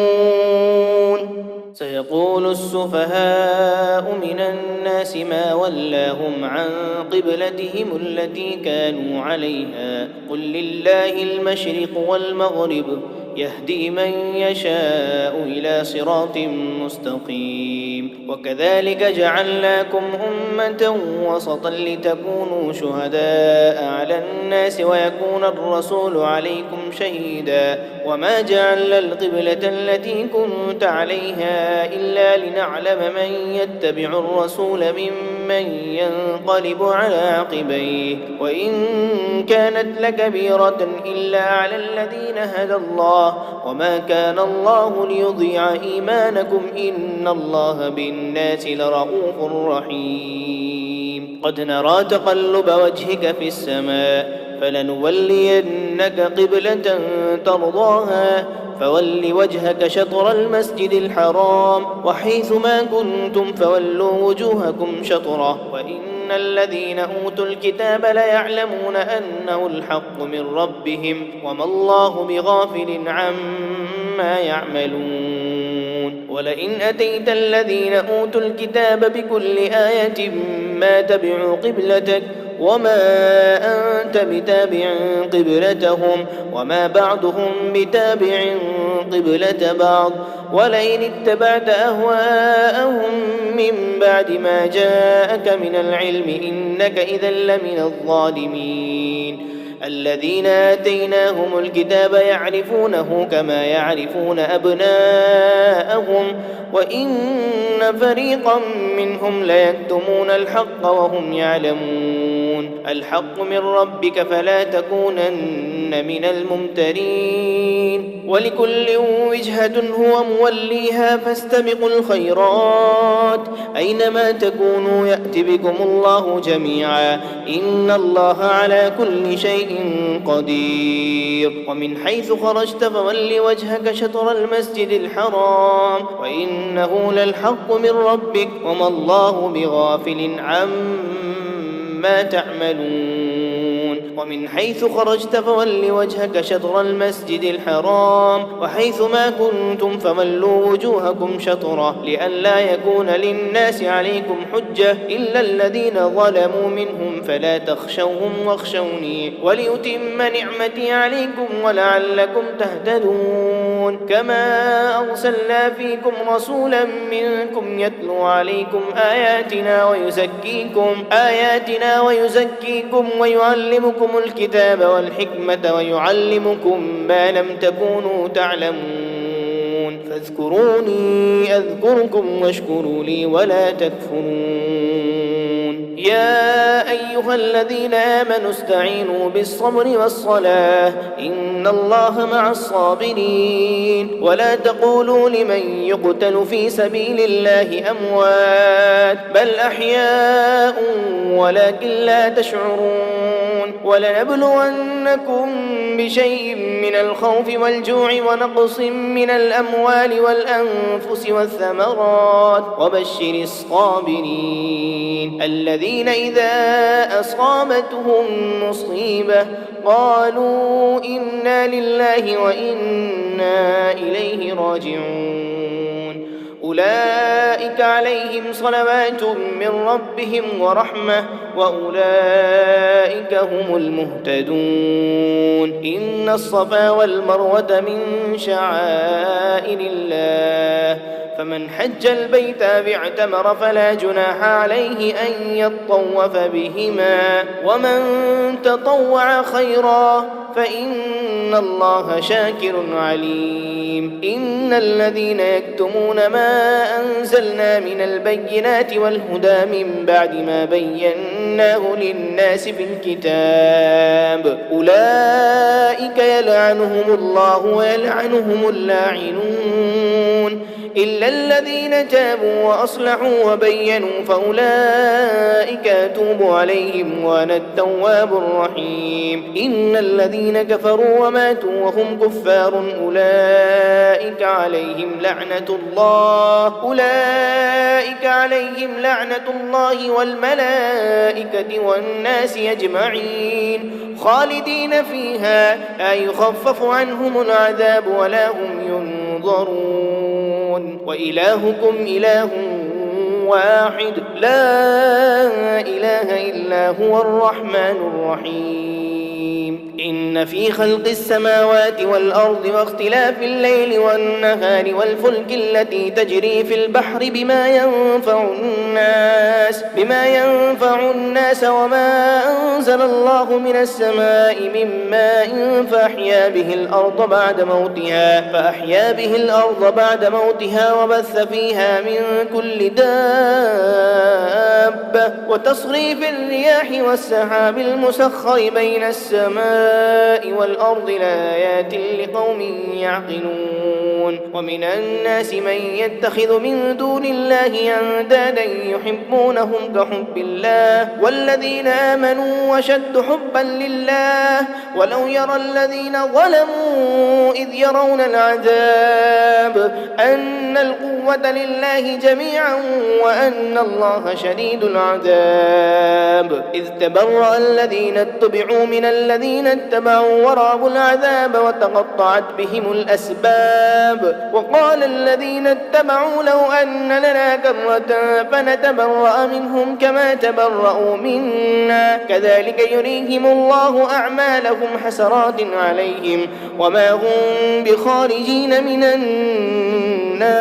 سيقول السفهاء من الناس ما ولاهم عن قبلتهم التي كانوا عليها قل لله المشرق والمغرب يهدي من يشاء إلى صراط مستقيم وكذلك جعلناكم أمة وسطا لتكونوا شهداء على الناس ويكون الرسول عليكم شهيدا وما جعلنا القبلة التي كنت عليها إلا لنعلم من يتبع الرسول ممن ينقلب على عقبيه وإن كانت لكبيرة إلا على الذين هدى الله وما كان الله ليضيع إيمانكم إن الله بالناس لرؤوف رحيم قد نرى تقلب وجهك في السماء فلنولينك قبلة ترضاها فول وجهك شطر المسجد الحرام وحيث ما كنتم فولوا وجوهكم شطره وإن الذين أوتوا الكتاب ليعلمون أنه الحق من ربهم وما الله بغافل عما يعملون ولئن أتيت الذين أوتوا الكتاب بكل آية ما تبعوا قبلتك وما أنت بتابع قبلتهم وما بعضهم بتابع قبلة بعض ولئن اتبعت أهواءهم من بعد ما جاءك من العلم إنك إذا لمن الظالمين الذين آتيناهم الكتاب يعرفونه كما يعرفون أبناءهم وإن فريقا منهم ليكتمون الحق وهم يعلمون الحق من ربك فلا تكونن من الممترين ولكل وجهة هو موليها فاستبقوا الخيرات أينما تكونوا يأت بكم الله جميعا إن الله على كل شيء قدير ومن حيث خرجت فول وجهك شطر المسجد الحرام وإنه للحق من ربك وما الله بغافل عما تعملون ومن حيث خرجت فول وجهك شطر المسجد الحرام وحيث ما كنتم فولوا وجوهكم شطره لئلا يكون للناس عليكم حجة إلا الذين ظلموا منهم فلا تخشوهم واخشوني وليتم نعمتي عليكم ولعلكم تهتدون كما أرسلنا فيكم رسولا منكم يتلو عليكم آياتنا ويزكيكم ويعلمكم الكتاب والحكمة ويعلمكم ما لم تكونوا تعلمون فاذكروني أذكركم واشكروا لي ولا تكفرون يا أيها الذين آمنوا استعينوا بالصبر والصلاة إن الله مع الصابرين ولا تقولوا لمن يقتل في سبيل الله أموات بل أحياء ولكن لا تشعرون ولنبلونكم بشيء من الخوف والجوع ونقص من الأموال والأنفس والثمرات وبشر الصابرين الذين إذا أصابتهم مصيبة قالوا إنا لله وإنا إليه راجعون أولئك عليهم صلوات من ربهم ورحمة وأولئك هم المهتدون إن الصفا والمروة من شعائر الله فمن حج البيت باعتمر فلا جناح عليه أن يطوف بهما ومن تطوع خيرا فإن الله شاكر عليم إن الذين يكتمون ما أنزلنا من البينات والهدى من بعد ما بيناه للناس في الكتاب أولئك يلعنهم الله ويلعنهم اللاعنون إلا الذين تابوا وأصلحوا وبينوا فأولئك أتوب عليهم وأنا التواب الرحيم إن الذين كفروا وماتوا وهم كفار أولئك عليهم لعنة الله والملائكة والناس أجمعين خالدين فيها لا يخفف عنهم العذاب ولا هم ينظرون وإلهكم إله واحد لا إله إلا هو الرحمن الرحيم إن في خلق السماوات والأرض واختلاف الليل والنهار والفلك التي تجري في البحر بما ينفع الناس وما أنزل الله من السماء من ماء فأحيا به الأرض بعد موتها وبث فيها من كل دابة وتصريف الرياح والسحاب المسخر بين السماء والأرض لآيات لقوم يعقلون ومن الناس من يتخذ من دون الله أندادا يحبونهم كحب الله والذين آمنوا وشد حبا لله ولو يرى الذين ظلموا إذ يرون العذاب أن القوة لله جميعا وأن الله شديد العذاب إذ تبرأ الذين اتبعوا من الذين اتبعوا ورأوا العذاب وتقطعت بهم الأسباب وقال الذين اتبعوا لو أن لنا كرة فنتبرأ منهم كما تبرأوا منا كذلك يريهم الله أعمالهم حسرات عليهم وما هم بخارجين من النار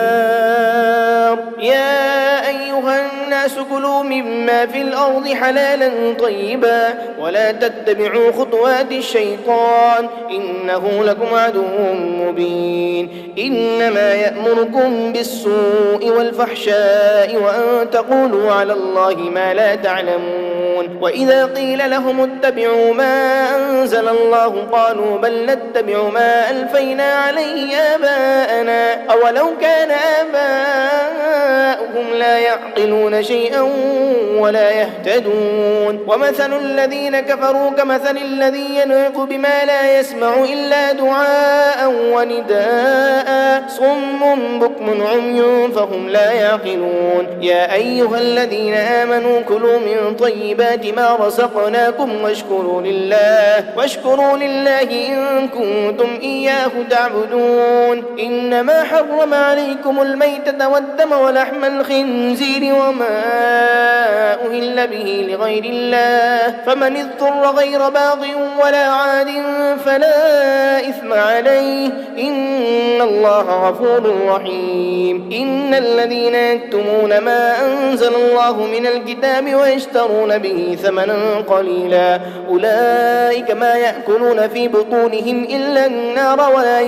يا أيها الناس كلوا مما في الأرض حلالا طيبا ولا تتبعوا خطوات الشيطان إنه لكم عدو مبين إنما يأمركم بالسوء والفحشاء وأن تقولوا على الله ما لا تعلمون وإذا قيل لهم اتبعوا ما أنزل الله قالوا بل نتبع ما ألفينا عليه آباءنا أولو كان آباؤهم لا يعقلون شيئا ولا يهتدون ومثل الذين كفروا كمثل الذي ينعق بما لا يسمع إلا دعاء ونداء صم بكم بكم عمي فهم لا يعقلون يا أيها الذين آمنوا كلوا من طيبات ما رزقناكم واشكروا لله إن كنتم إياه تعبدون إنما حرم عليكم الميتة والدم ولحم الخنزير وما أهل به لغير الله فمن اضطر غير باغ ولا عاد فلا إثم عليه إن الله غفور رحيم إن الذين يكتمون ما أنزل الله من الكتاب ويشترون به ثمنا قليلا أولئك ما يأكلون في بطونهم إلا النار ولا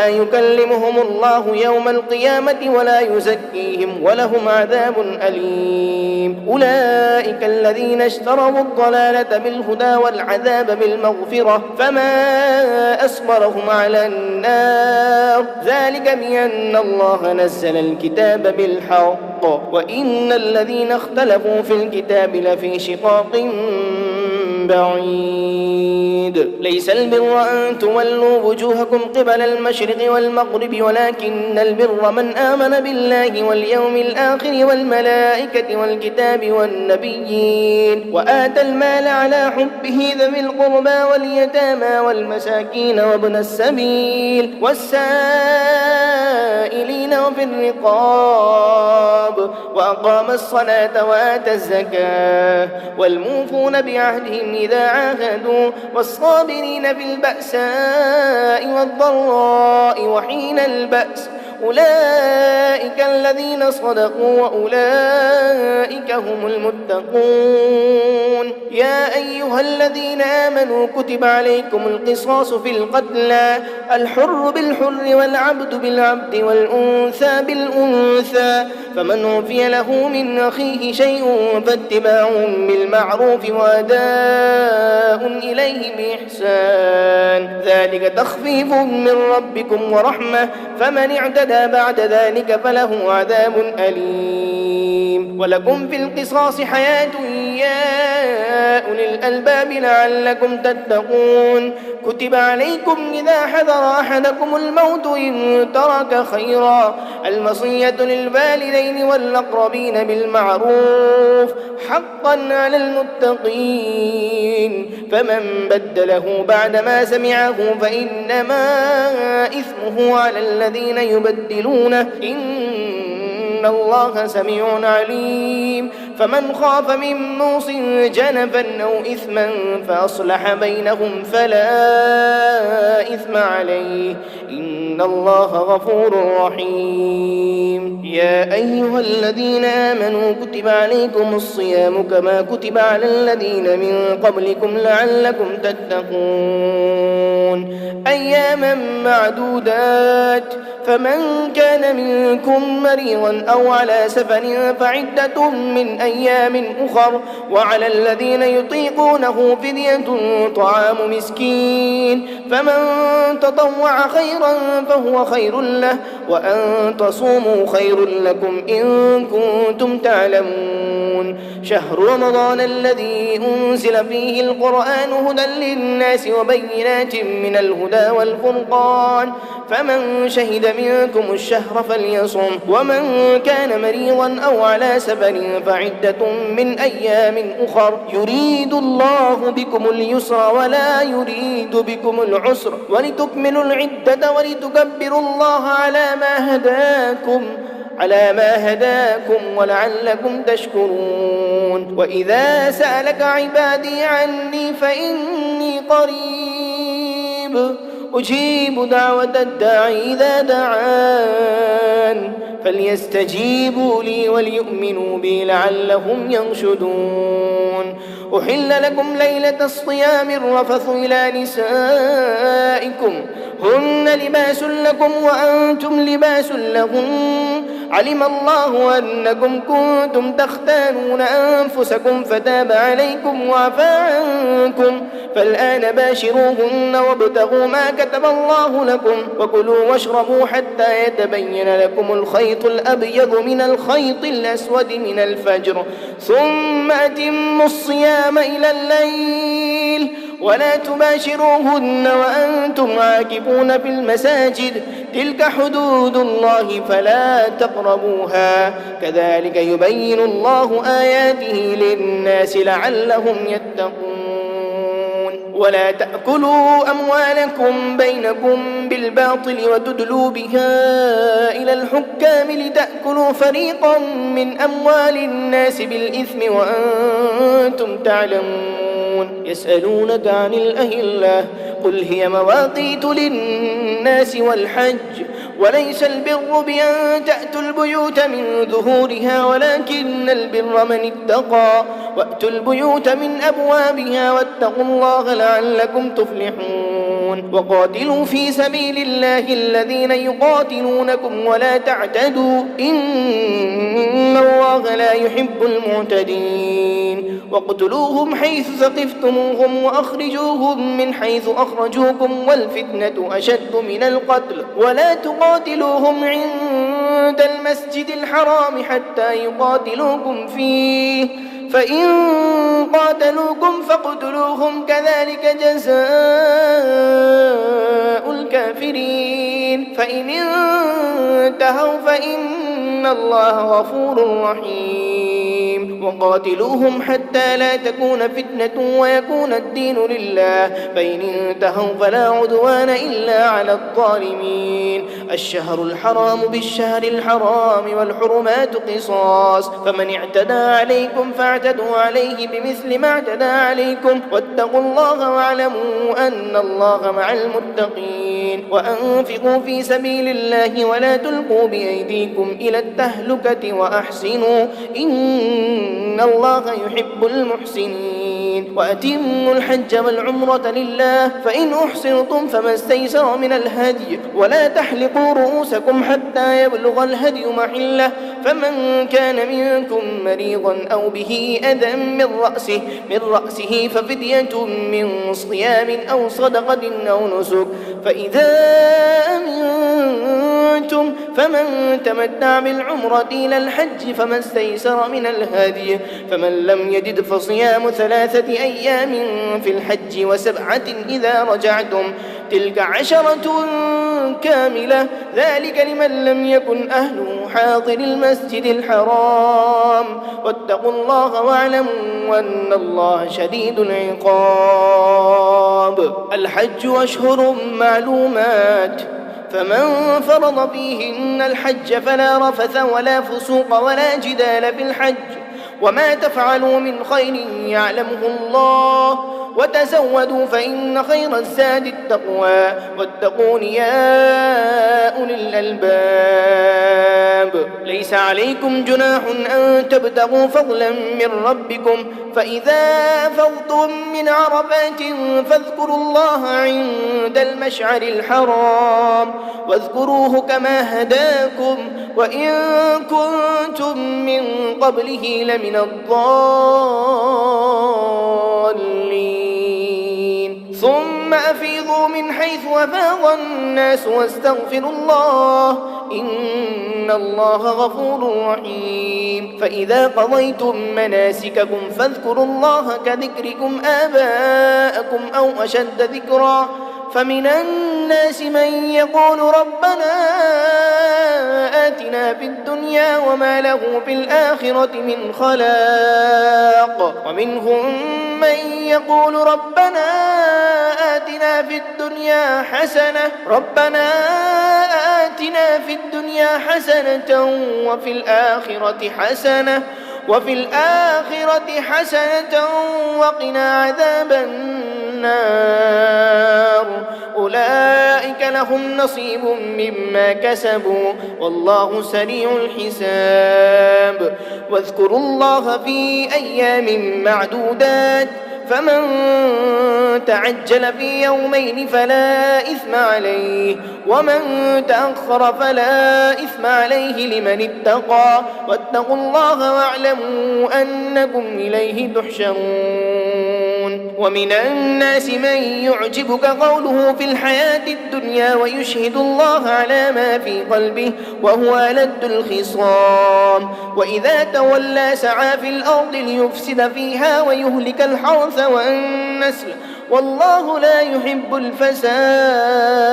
يكلمهم الله يوم القيامة ولا يزكيهم ولهم عذاب أليم أولئك الذين اشتروا الضلالة بالهدى والعذاب بالمغفرة فما أصبرهم على النار ذلك بأن الله نزل الكتاب بالحق وإن الذين اختلفوا في الكتاب لفي شقاق بعيد ليس البر أن تولوا وجوهكم قبل المشرق والمغرب ولكن البر من آمن بالله واليوم الآخر والملائكة والكتاب والنبيين وآتى المال على حبه ذوي القربى واليتامى والمساكين وابن السبيل والسائلين وفي الرقاب وأقام الصلاة وآتى الزكاة والموفون بعهدهم إذا عاهدوا والصابرين في البأساء والضراء وحين البأس أولئك الذين صدقوا وأولئك هم المتقون يا أيها الذين آمنوا كتب عليكم القصاص في القتلى الحر بالحر والعبد بالعبد والأنثى بالأنثى فمن عفي له من أخيه شيء فاتباع بالمعروف وأداء إليه بإحسان ذلك تخفيف من ربكم ورحمة فمن اعتدى بعد ذلك فله عذاب أليم ولكم في القصاص حياة يا أولي الألباب لعلكم تتقون كتب عليكم إذا حضر أحدكم الموت إن ترك خيرا الوصية للوالدين والأقربين بالمعروف حقا على المتقين فمن بدله بعدما سمعه فإنما إثمه على الذين يبدلونه إن الله سميع عليم فمن خاف من موص جنفا أو إثما فأصلح بينهم فلا إثم عليه إن الله غفور رحيم يا أيها الذين آمنوا كتب عليكم الصيام كما كتب على الذين من قبلكم لعلكم تتقون أياما معدودات فمن كان منكم مريضا أو على سفر فعدة من أيام أخر وعلى الذين يطيقونه فدية طعام مسكين فمن تطوع خيرا فهو خير له وأن تصوموا خير لكم إن كنتم تعلمون شهر رمضان الذي أنزل فيه القرآن هدى للناس وبينات من الهدى والفرقان فمن شهد منكم الشهر فليصم ومن كان مريضا أو على سفر فعدة من أيام أخر يريد الله بكم اليسر ولا يريد بكم العسر ولتكملوا العدة ولتكبروا الله على ما هداكم ولعلكم تشكرون وإذا سألك عبادي عني فإني قريب أجيب دعوة الداعي إذا دعان فليستجيبوا لي وليؤمنوا بي لعلهم يرشدون أحل لكم ليلة الصيام الرفث إلى نسائكم هن لباس لكم وأنتم لباس لهم علم الله أنكم كنتم تختانون أنفسكم فتاب عليكم وعفى عنكم فالآن باشروهن وابتغوا ما كتب الله لكم وكلوا واشربوا حتى يتبين لكم الخيط الأبيض من الخيط الأسود من الفجر ثم أتموا الصيام إلى الليل ولا تباشروهن وأنتم عاكفون في المساجد تلك حدود الله فلا تقربوها كذلك يبين الله آياته للناس لعلهم يتقون ولا تأكلوا أموالكم بينكم بالباطل وتدلوا بها إلى الحكام لتأكلوا فريقا من أموال الناس بالإثم وأنتم تعلمون يسألونك عن الأهلة قل هي مواقيت للناس والحج وليس البر بأن تأتوا البيوت من ظهورها ولكن البر من اتقى وأتوا البيوت من أبوابها واتقوا الله لعلكم تفلحون وقاتلوا في سبيل الله الذين يقاتلونكم ولا تعتدوا إن الله لا يحب المعتدين واقتلوهم حيث ثقفتموهم وأخرجوهم من حيث أخرجوكم والفتنة أشد من القتل ولا تقاتلوهم عند المسجد الحرام حتى يقاتلوكم فيه فإن قاتلوكم فاقتلوهم كذلك جزاء الكافرين فإن انتهوا فإن الله غفور رحيم وقاتلوهم حتى لا تكون فتنة ويكون الدين لله فإن انتهوا فلا عدوان إلا على الظالمين الشهر الحرام بالشهر الحرام والحرمات قصاص فمن اعتدى عليكم فاعتدوا عليه بمثل ما اعتدى عليكم واتقوا الله واعلموا أن الله مع المتقين وأنفقوا في سبيل الله ولا تلقوا بأيديكم إلى التهلكة وأحسنوا إن الله يحب المحسنين وأتموا الحج والعمرة لله فإن أحصرتم فما استيسر من الهدي ولا تحلقوا رؤوسكم حتى يبلغ الهدي محله فمن كان منكم مريضا أو به أذى من رأسه ففدية من صيام أو صدقة أو نسك فإذا أمنتم فمن تمتع بالعمرة إلى الحج فما استيسر من الهدي فمن لم يجد فصيام 3 أيام في الحج و7 إذا رجعتم تلك 10 كاملة ذلك لمن لم يكن أهله حاضر المسجد الحرام واتقوا الله واعلموا أن الله شديد العقاب الحج أشهر معلومات فمن فرض فيهن الحج فلا رفث ولا فسوق ولا جدال في الحج وما تفعلوا من خير يعلمه الله وتزودوا فإن خير الزاد التقوى واتقون يا أولي الألباب ليس عليكم جناح أن تبتغوا فضلا من ربكم فإذا أفضتم من عرفات فاذكروا الله عند المشعر الحرام واذكروه كما هداكم وإن كنتم من قبله لمن الضالين ثم أفيضوا من حيث أفاض الناس واستغفروا الله إن الله غفور رحيم فإذا قضيتم مناسككم فاذكروا الله كذكركم آباءكم أو أشد ذكرا فمن الناس من يقول ربنا آتنا في الدنيا وما له في الآخرة من خلاق ومنهم من يقول ربنا آتنا في الدنيا حسنة وفي الآخرة حسنة وقنا عذاب النار أولئك لهم نصيب مما كسبوا والله سريع الحساب واذكروا الله في أيام معدودات فمن تعجل في يومين فلا إثم عليه ومن تأخر فلا إثم عليه لمن اتقى واتقوا الله واعلموا أنكم إليه تحشرون ومن الناس من يعجبك قوله في الحياة الدنيا ويشهد الله على ما في قلبه وهو ألد الخصام وإذا تولى سعى في الأرض ليفسد فيها ويهلك الحرث والنسل والله لا يحب الفساد.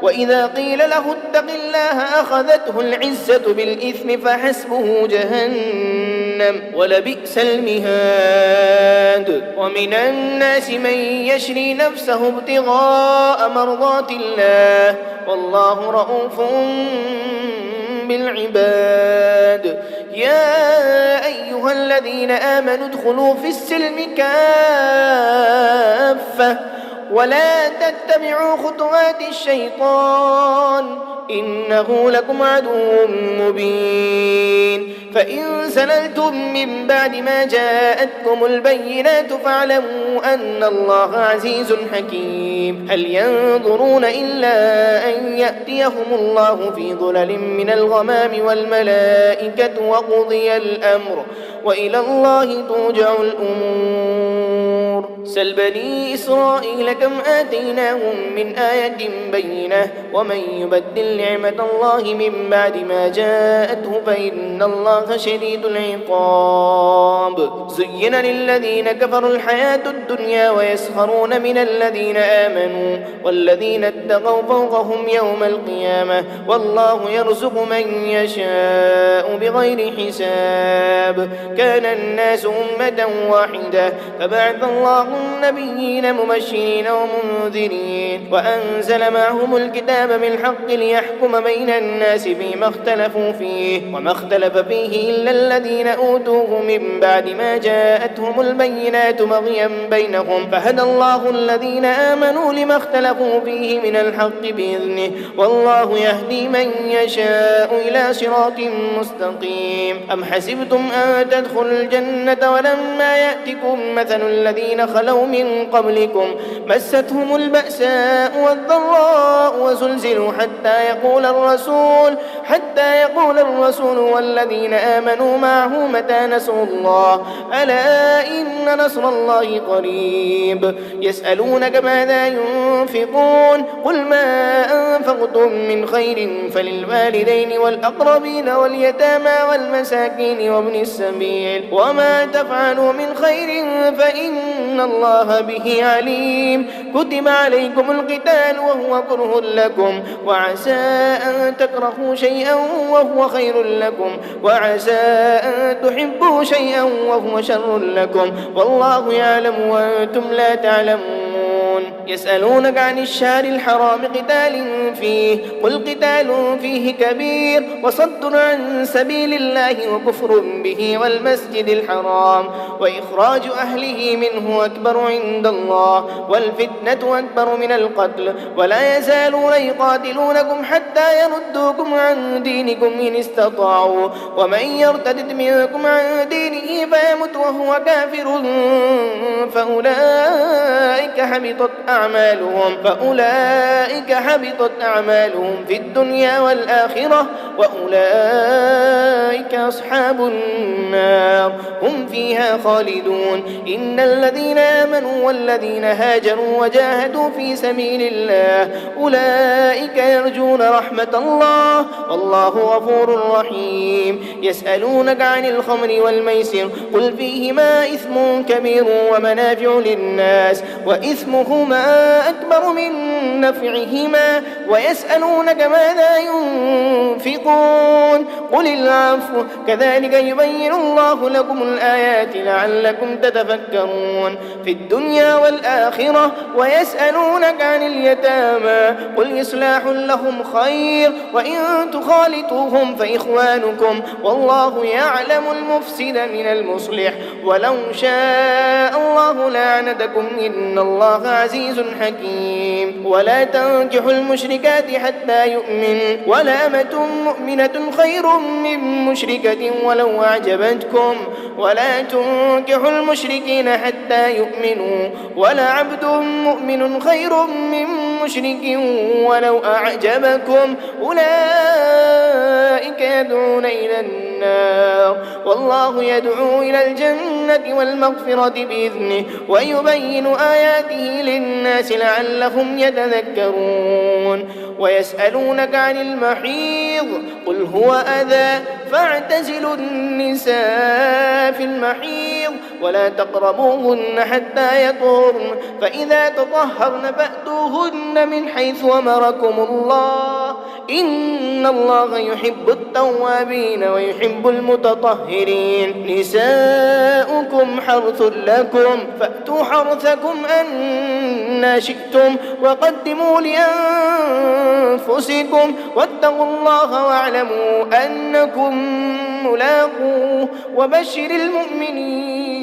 وإذا قيل له اتق الله أخذته العزة بالإثم فحسبه جهنم ولبئس المهاد. ومن الناس من يشري نفسه ابتغاء مرضات الله والله رؤوف بالعباد. يا أيها الذين آمنوا ادخلوا في السلم كافة ولا تتبعوا خطوات الشيطان إنه لكم عدو مبين. فإن زللتم من بعد ما جاءتكم البينات فاعلموا أن الله عزيز حكيم. هل ينظرون إلا أن يأتيهم الله في ظلل من الغمام والملائكة وقضي الأمر وإلى الله ترجع الأمور. سل بني إسرائيل كم آتيناهم من آية بينة ومن يبدل نعمة الله من بعد ما جاءته فإن الله شديد العقاب. زين للذين كفروا الحياة الدنيا ويسخرون من الذين آمنوا والذين اتقوا فوقهم يوم القيامة والله يرزق من يشاء بغير حساب. كان الناس أمة واحدة فبعث الله النبيين مبشرين ومنذرين وأنزل معهم الكتاب بالحق ليحكم بين الناس فيما اختلفوا فيه وما اختلف فيه إلا الذين أوتوه من بعد ما جاءتهم البينات بغيا بينهم فهدى الله الذين آمنوا لما اختلفوا فيه من الحق بإذنه والله يهدي من يشاء إلى صراط مستقيم. أم حسبتم أن تدخلوا الجنة ولما يأتكم مثل الذين خلوا من قبلكم مستهم البأساء والضراء وزلزلوا حتى يقول الرسول والذين آمنوا معه متى نصر الله ألا إن نصر الله قريب. يسألونك ماذا ينفقون قل ما أنفقتم من خير فللوالدين والأقربين واليتامى والمساكين وابن السبيل وما تفعلوا من خير فإن الله به عليم. كتب عليكم القتال وهو كره لكم وعسى أن تكرهوا شيئا وهو خير لكم وعسى أن تحبوا شيئا وهو شر لكم والله يعلم وأنتم لا تعلمون. يسألونك عن الشهر الحرام قتال فيه قل قتال فيه كبير وصد عن سبيل الله وكفر به والمسجد الحرام وإخراج أهله منه أكبر عند الله والفتنة أكبر من القتل ولا يزالون يقاتلونكم حتى يردوكم عن دينكم إن استطاعوا ومن يرتد منكم عن دينه فيمت وهو كافر فأولئك حبطت أعمالهم في الدنيا والآخرة وأولئك أصحاب النار هم فيها خالدون. إن الذين آمنوا والذين هاجروا وجاهدوا في سبيل الله أولئك يرجون رحمة الله والله غفور رحيم. يسألونك عن الخمر والميسر قل فيهما إثم كبير ومنافع للناس وإثمهما أكبر من نفعهما ويسألونك ماذا ينفقون قل العفو كذلك يبين الله لكم الآيات لعلكم تتفكرون في الدنيا والآخرة. ويسألونك عن اليتامى قل إصلاح لهم خير وإن تخالطوهم فإخوانكم والله يعلم المفسد من المصلح ولو شاء الله لأعنتكم إن الله عزيز حكيم. ولا تنكحوا المشركات حتى يؤمن ولأمة مؤمنة خير من مشركة ولو أعجبتكم ولا تنكحوا المشركين حتى يؤمنوا ولعبد مؤمن خير من مشرك ولو أعجبكم أولئك يدعون إلى النار والله يدعو إلى الجنة والمغفرة بإذنه ويبين آياته للناس لعلهم يتذكرون. ويسألونك عن المحيض قل هو أذى فاعتزلوا النساء في المحيض ولا تقربوهن حتى يطهرن فإذا تطهرن فأتوهن من حيث أمركم الله إن الله يحب التوابين ويحب المتطهرين نساؤكم حرث لكم فأتوا حرثكم أن شئتم وقدموا لأنفسكم واتقوا الله واعلموا أنكم ملاقوه وبشر المؤمنين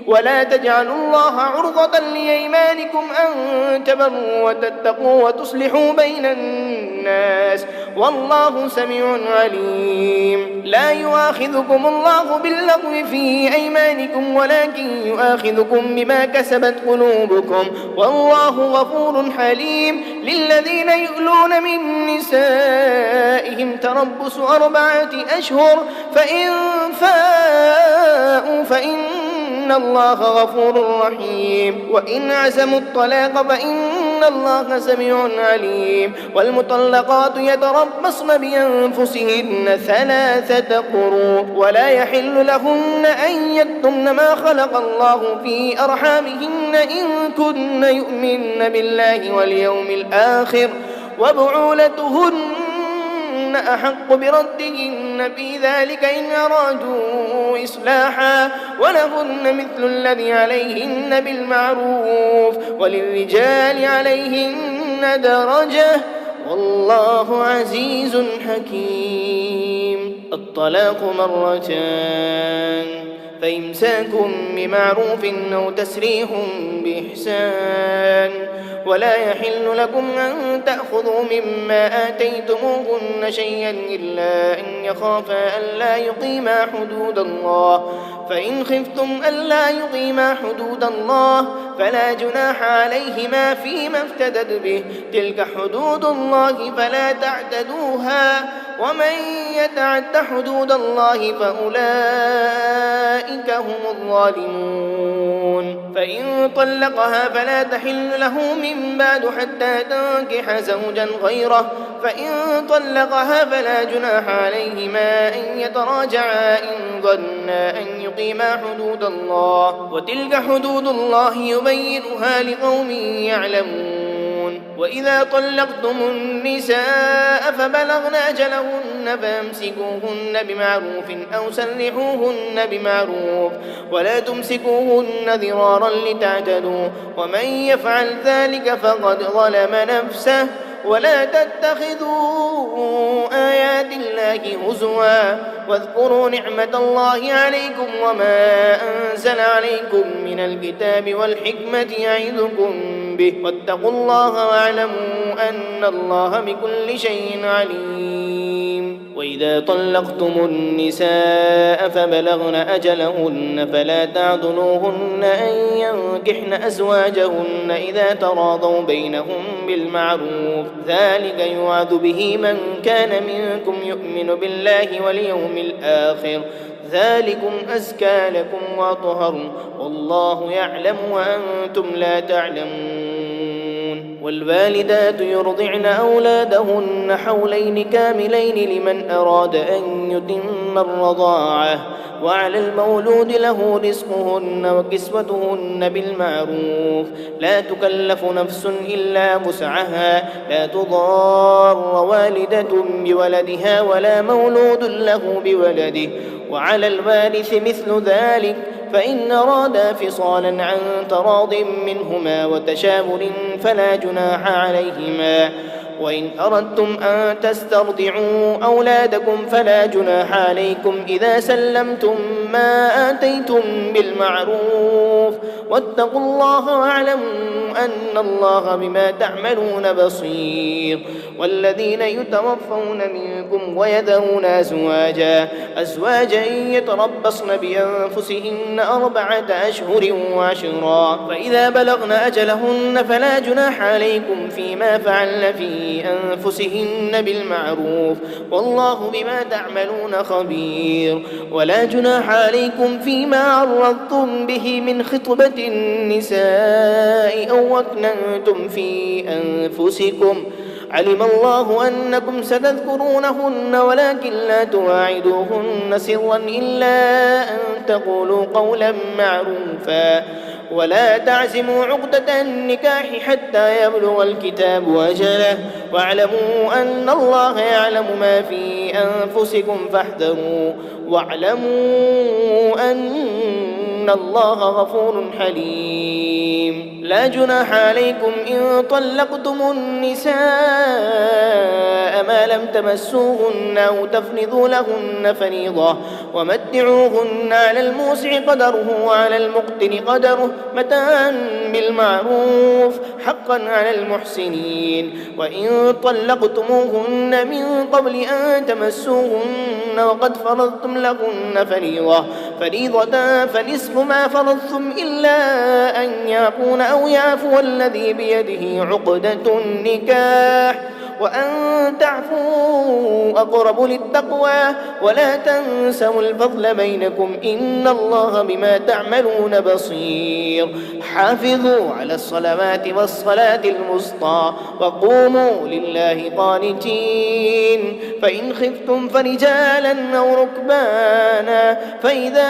ولا تجعلوا الله عرضة لأيمانكم أن تبروا وتتقوا وتصلحوا بين الناس والله سميع عليم لا يؤاخذكم الله باللغو في أيمانكم ولكن يؤاخذكم بما كسبت قلوبكم والله غفور حليم للذين يؤلون من نسائهم تربص 4 أشهر فإن فاءوا فإن الله غفور رحيم وإن عزموا الطلاق فإن الله سميع عليم والمطلقات يتربصن بأنفسهن 3 قروء ولا يحل لهن أن يكتمن ما خلق الله في أرحامهن إن كن يؤمن بالله واليوم الآخر وبعولتهن أحق بردهن في ذلك إن أرادوا إصلاحا ولهن مثل الذي عليهن بالمعروف وللرجال عليهن درجة والله عزيز حكيم الطلاق 2 فإمساكم بمعروف أو تسريح بإحسان ولا يحل لكم أن تأخذوا مما آتيتموهن شيئا إلا أن يخافا ألا يقيما حدود الله فإن خفتم ألا يقيما حدود الله فلا جناح عليهما فيما افتدت به تلك حدود الله فلا تعتدوها ومن يتعد حدود الله فأولئك هم الظالمون فإن طلقها فلا تحل له من بعد حتى تنكح زوجا غيره فإن طلقها فلا جناح عليهما أن يتراجعا إن ظنا أن يقيما حدود الله وتلك حدود الله يبينها لقوم يعلمون وإذا طلقتم النساء فبلغن أجلهن فامسكوهن بمعروف أو سرحوهن بمعروف ولا تمسكوهن ضرارا لتعتدوا ومن يفعل ذلك فقد ظلم نفسه ولا تتخذوا آيات الله هزوا واذكروا نعمة الله عليكم وما أنزل عليكم من الكتاب والحكمة يعظكم به واتقوا الله واعلموا أن الله بكل شيء عليم وإذا طلقتم النساء فبلغن أجلهن فلا تعضلوهن أن ينكحن أزواجهن إذا تراضوا بينهم بالمعروف ذلك يوعظ به من كان منكم يؤمن بالله واليوم الآخر ذلكم أزكى لكم وأطهر والله يعلم وأنتم لا تعلمون والوالدات يرضعن أولادهن حولين كاملين لمن أراد أن يتم الرضاعة وعلى المولود له رزقهن وكسوتهن بالمعروف لا تكلف نفس إلا وسعها لا تضار والدة بولدها ولا مولود له بولده وعلى الوارث مثل ذلك فإن أرادا فصالا عن تراض منهما وتشاور فلا جناح عليهما وإن أردتم أن تسترضعوا أولادكم فلا جناح عليكم إذا سلمتم ما آتيتم بالمعروف واتقوا الله واعلموا أن الله بما تعملون بصير والذين يتوفون منكم ويذرون أزواجا يتربصن بأنفسهن 4 أشهر وعشرا فإذا بلغن أجلهن فلا جناح عليكم فيما فعلن في أنفسهن بالمعروف والله بما تعملون خبير ولا جناح عليكم فيما عرضتم به من خطبة النساء أو أكننتم في أنفسكم علم الله أنكم ستذكرونهن ولكن لا تواعدوهن سرا إلا أن تقولوا قولا معروفا ولا تعزموا عقدة النكاح حتى يبلغ الكتاب أجله واعلموا أن الله يعلم ما في أنفسكم فاحذروا واعلموا أن الله غفور حليم. لا جناح عليكم إن طلقتم النساء ما لم تمسوهن أو تفرضوا لهن فريضة ومتعوهن على الموسع قدره وعلى المقتر قدره متاعا بالمعروف حقا على المحسنين. وإن طلقتموهن من قبل أن تمسوهن وقد فرضتم لهن فريضة فنصف ما فرضتم إلا أن يعفون أو يعفو الذي بيده عقدة النكاح وأن تعفوا أقرب للتقوى ولا تنسوا الفضل بينكم إن الله بما تعملون بصير. حافظوا على الصلوات والصلاة الوسطى وقوموا لله قانتين. فإن خفتم فرجالا أو ركبانا فإذا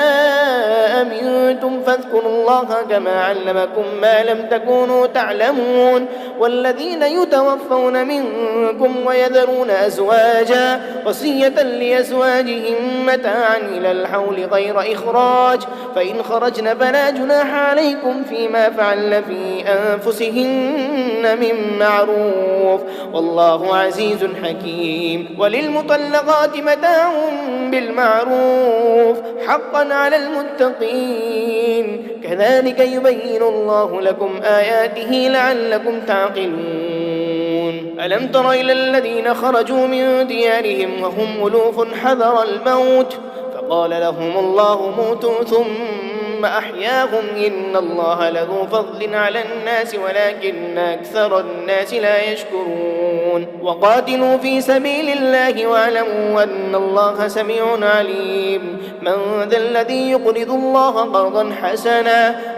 أمنتم فاذكروا الله كما علمكم ما لم تكونوا تعلمون. والذين يتوفون منكم ويذرون أزواجا وصية لأزواجهم متاعا إلى الحول غير إخراج فإن خرجن فلا جناح عليكم فيما فعلن في أنفسهن من معروف والله عزيز حكيم. وللمطلقات متاع بالمعروف حقا على المتقين كذلك يبين الله لكم آياته لعلكم تعقلون. ألم تر إلى الذين خرجوا من ديارهم وهم ألوف حذر الموت فقال لهم الله موتوا ثم أحياهم إن الله لذو فضل على الناس ولكن أكثر الناس لا يشكرون. وقاتلوا في سبيل الله واعلموا أن الله سميع عليم. من ذا الذي يقرض الله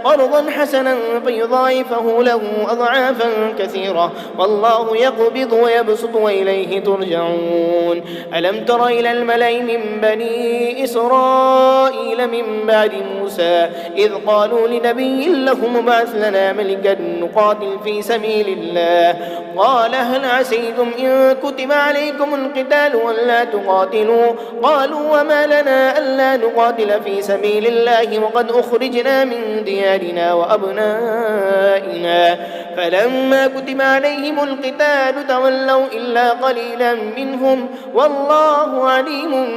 قرضا حسنا فيضاعفه له أضعافا كثيرة والله يقبض ويبسط وإليه ترجعون. ألم تر إلى الملأ من بني إسرائيل من بعد موسى إذ قالوا لنبي لهم ابعث لنا ملكا نقاتل في سبيل الله قال هل عسيتم إن كتب عليكم القتال ولا تقاتلوا قالوا وما لنا ألا نقاتل في سبيل الله وقد أخرجنا من ديارنا وأبنائنا فلما كتب عليهم القتال تولوا إلا قليلا منهم والله عليم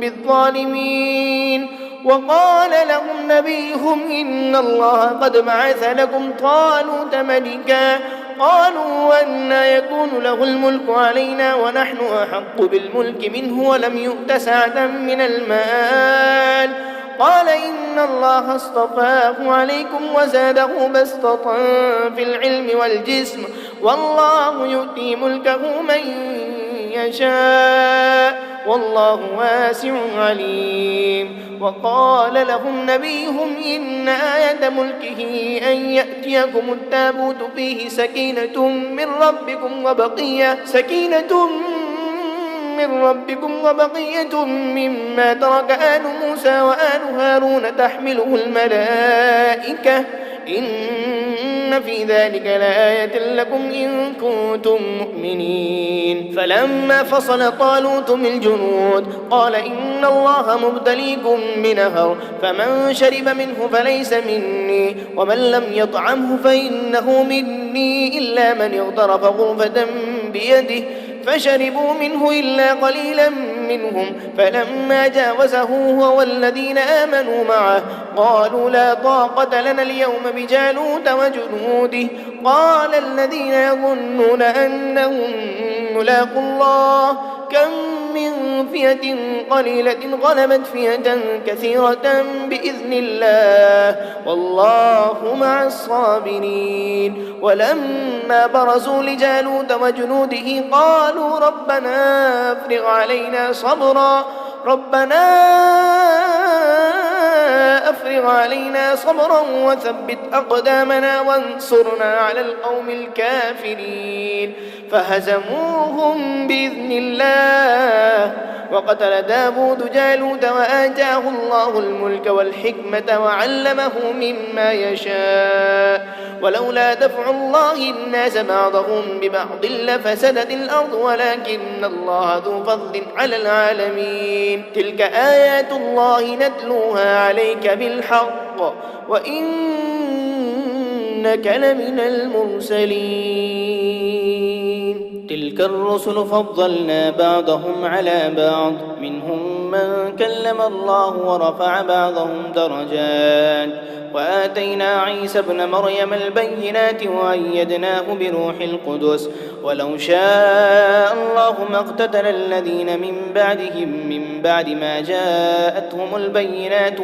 بالظالمين. وقال لهم نبيهم إن الله قد بعث لكم طالوت ملكا قالوا وأنى يكون له الملك علينا ونحن أحق بالملك منه ولم يؤت سعة من المال قال إن الله اصطفاه عليكم وزاده بسطة في العلم والجسم والله يؤتي ملكه من يشاء والله واسع عليم. وقال لهم نبيهم إن آية ملكه أن يأتيكم التابوت فيه سكينة من ربكم وبقية مما ترك آل موسى وآل هارون تحمله الملائكة إن في ذلك لآية لكم إن كنتم مؤمنين. فلما فصل طالوت بالجنود قال إن الله مبتليكم بنهر فمن شرب منه فليس مني ومن لم يطعمه فإنه مني إلا من اغترف غرفة بيده فشربوا منه إلا قليلا منهم فلما جاوزه هو والذين آمنوا معه قالوا لا طاقة لنا اليوم بجالوت وجنوده قال الذين يظنون أنهم ملاقوا الله كم من فئة قليلة غلبت فئة كثيرة بإذن الله والله مع الصابرين. ولما برزوا لجالوت وجنوده قالوا ربنا افرغ علينا صبرا ربنا أفرغ علينا صبرا وثبت أقدامنا وانصرنا على القوم الكافرين فهزموهم بإذن الله وقتل داود جالوت وآتاه الله الملك والحكمة وعلمه مما يشاء ولولا دفع الله الناس بعضهم ببعض لفسدت الأرض ولكن الله ذو فضل على العالمين تلك آيات الله نتلوها عليك بالحق وإنك لمن المرسلين تلك الرسل فضلنا بعضهم على بعض منهم من كلم الله ورفع بعضهم درجات وآتينا عيسى ابن مريم البينات وأيدناه بروح القدس ولو شاء الله ما اقتتل الذين من بعدهم من بعد ما جاءتهم البينات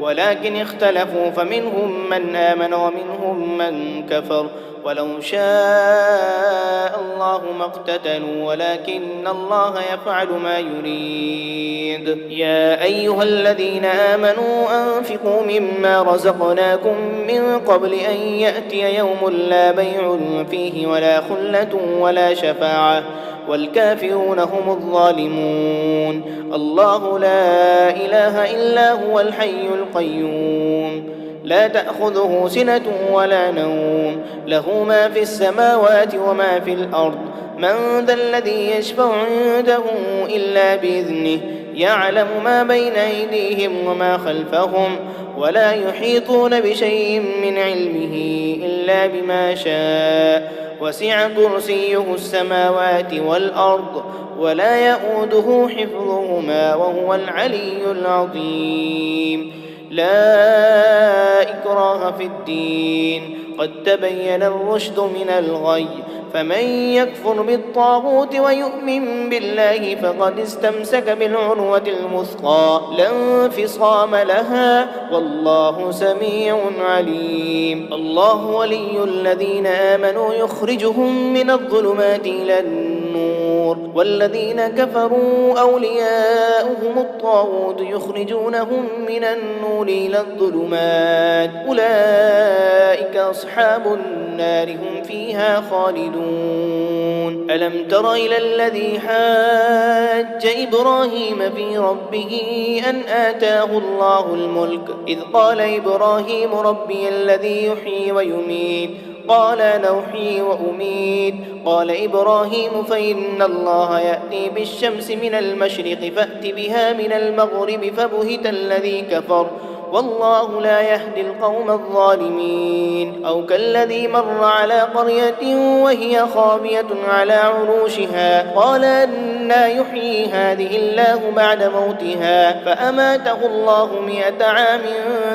ولكن اختلفوا فمنهم من آمن ومنهم من كفر ولو شاء الله ما اقتتلوا ولكن الله يفعل ما يريد يا أيها الذين آمنوا أنفقوا مما رزقناكم من قبل أن يأتي يوم لا بيع فيه ولا خلة ولا شفاعة والكافرون هم الظالمون الله لا إله إلا هو الحي القيوم لا تأخذه سنة ولا نوم له ما في السماوات وما في الأرض من ذا الذي يشفع عنده إلا بإذنه يعلم ما بين أيديهم وما خلفهم ولا يحيطون بشيء من علمه إلا بما شاء وسع كرسيه السماوات والأرض ولا يؤوده حفظهما وهو العلي العظيم لا إكراه في الدين قد تبين الرشد من الغي فمن يكفر بالطاغوت ويؤمن بالله فقد استمسك بالعروة الوثقى لا انفصام لها والله سميع عليم الله ولي الذين آمنوا يخرجهم من الظلمات إلى النور والذين كفروا أولياؤهم الطاغوت يخرجونهم من النور إلى الظلمات أولئك أصحاب النار هم فيها خالدون ألم تر إلى الذي حاج إبراهيم في ربه أن آتاه الله الملك إذ قال إبراهيم ربي الذي يحيي ويميت قال أنا أحيي وأميت قال إبراهيم فإن الله يأتي بالشمس من المشرق فأت بها من المغرب فبهت الذي كفر والله لا يهدي القوم الظالمين أو كالذي مر على قرية وهي خاوية على عروشها قال أنى يحيي هذه الله بعد موتها فأماته الله 100 عام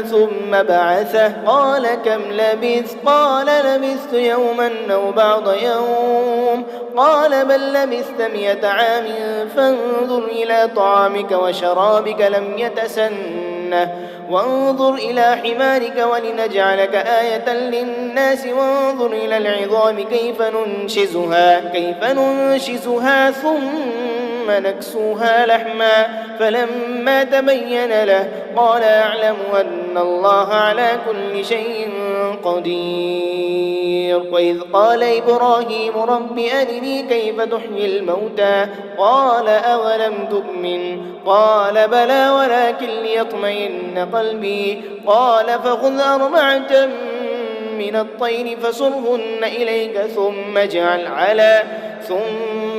ثم بعثه قال كم لبثت قال لبثت يوما أو بعض يوم قال بل لبثت 100 عام فانظر إلى طعامك وشرابك لم يتسنه وانظر إلى حمارك ولنجعلك آية للناس وانظر إلى العظام كيف ننشزها ثم نكسوها لحما فلما تبين له قال أعلم أن الله على كل شيء قدير وإذ قال إبراهيم رب أرني كيف تحيي الموتى قال أولم تؤمن قال بلى ولكن ليطمئن قلبي قال فخذ 4 من الطير فصرهن إليك ثم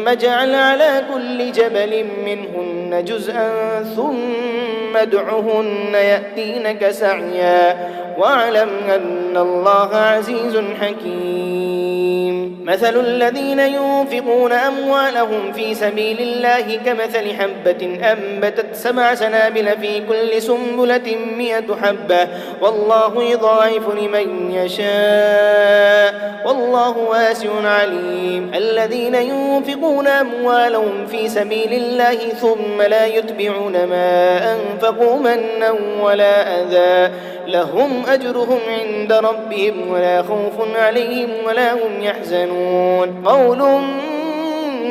اجعل على كل جبل منهن جزءا ثم ادعهن يأتينك سعيا واعلم أن الله عزيز حكيم مثل الذين ينفقون أموالهم في سبيل الله كمثل حبة أنبتت 7 سنابل في كل سنبلة 100 حبة والله يضاعف لمن يشاء والله واسع عليم الذين ينفقون أموالهم في سبيل الله ثم لا يتبعون ما أنفقوا منا ولا أذى لهم أجرهم عند ربهم ولا خوف عليهم ولا هم يحزنون قول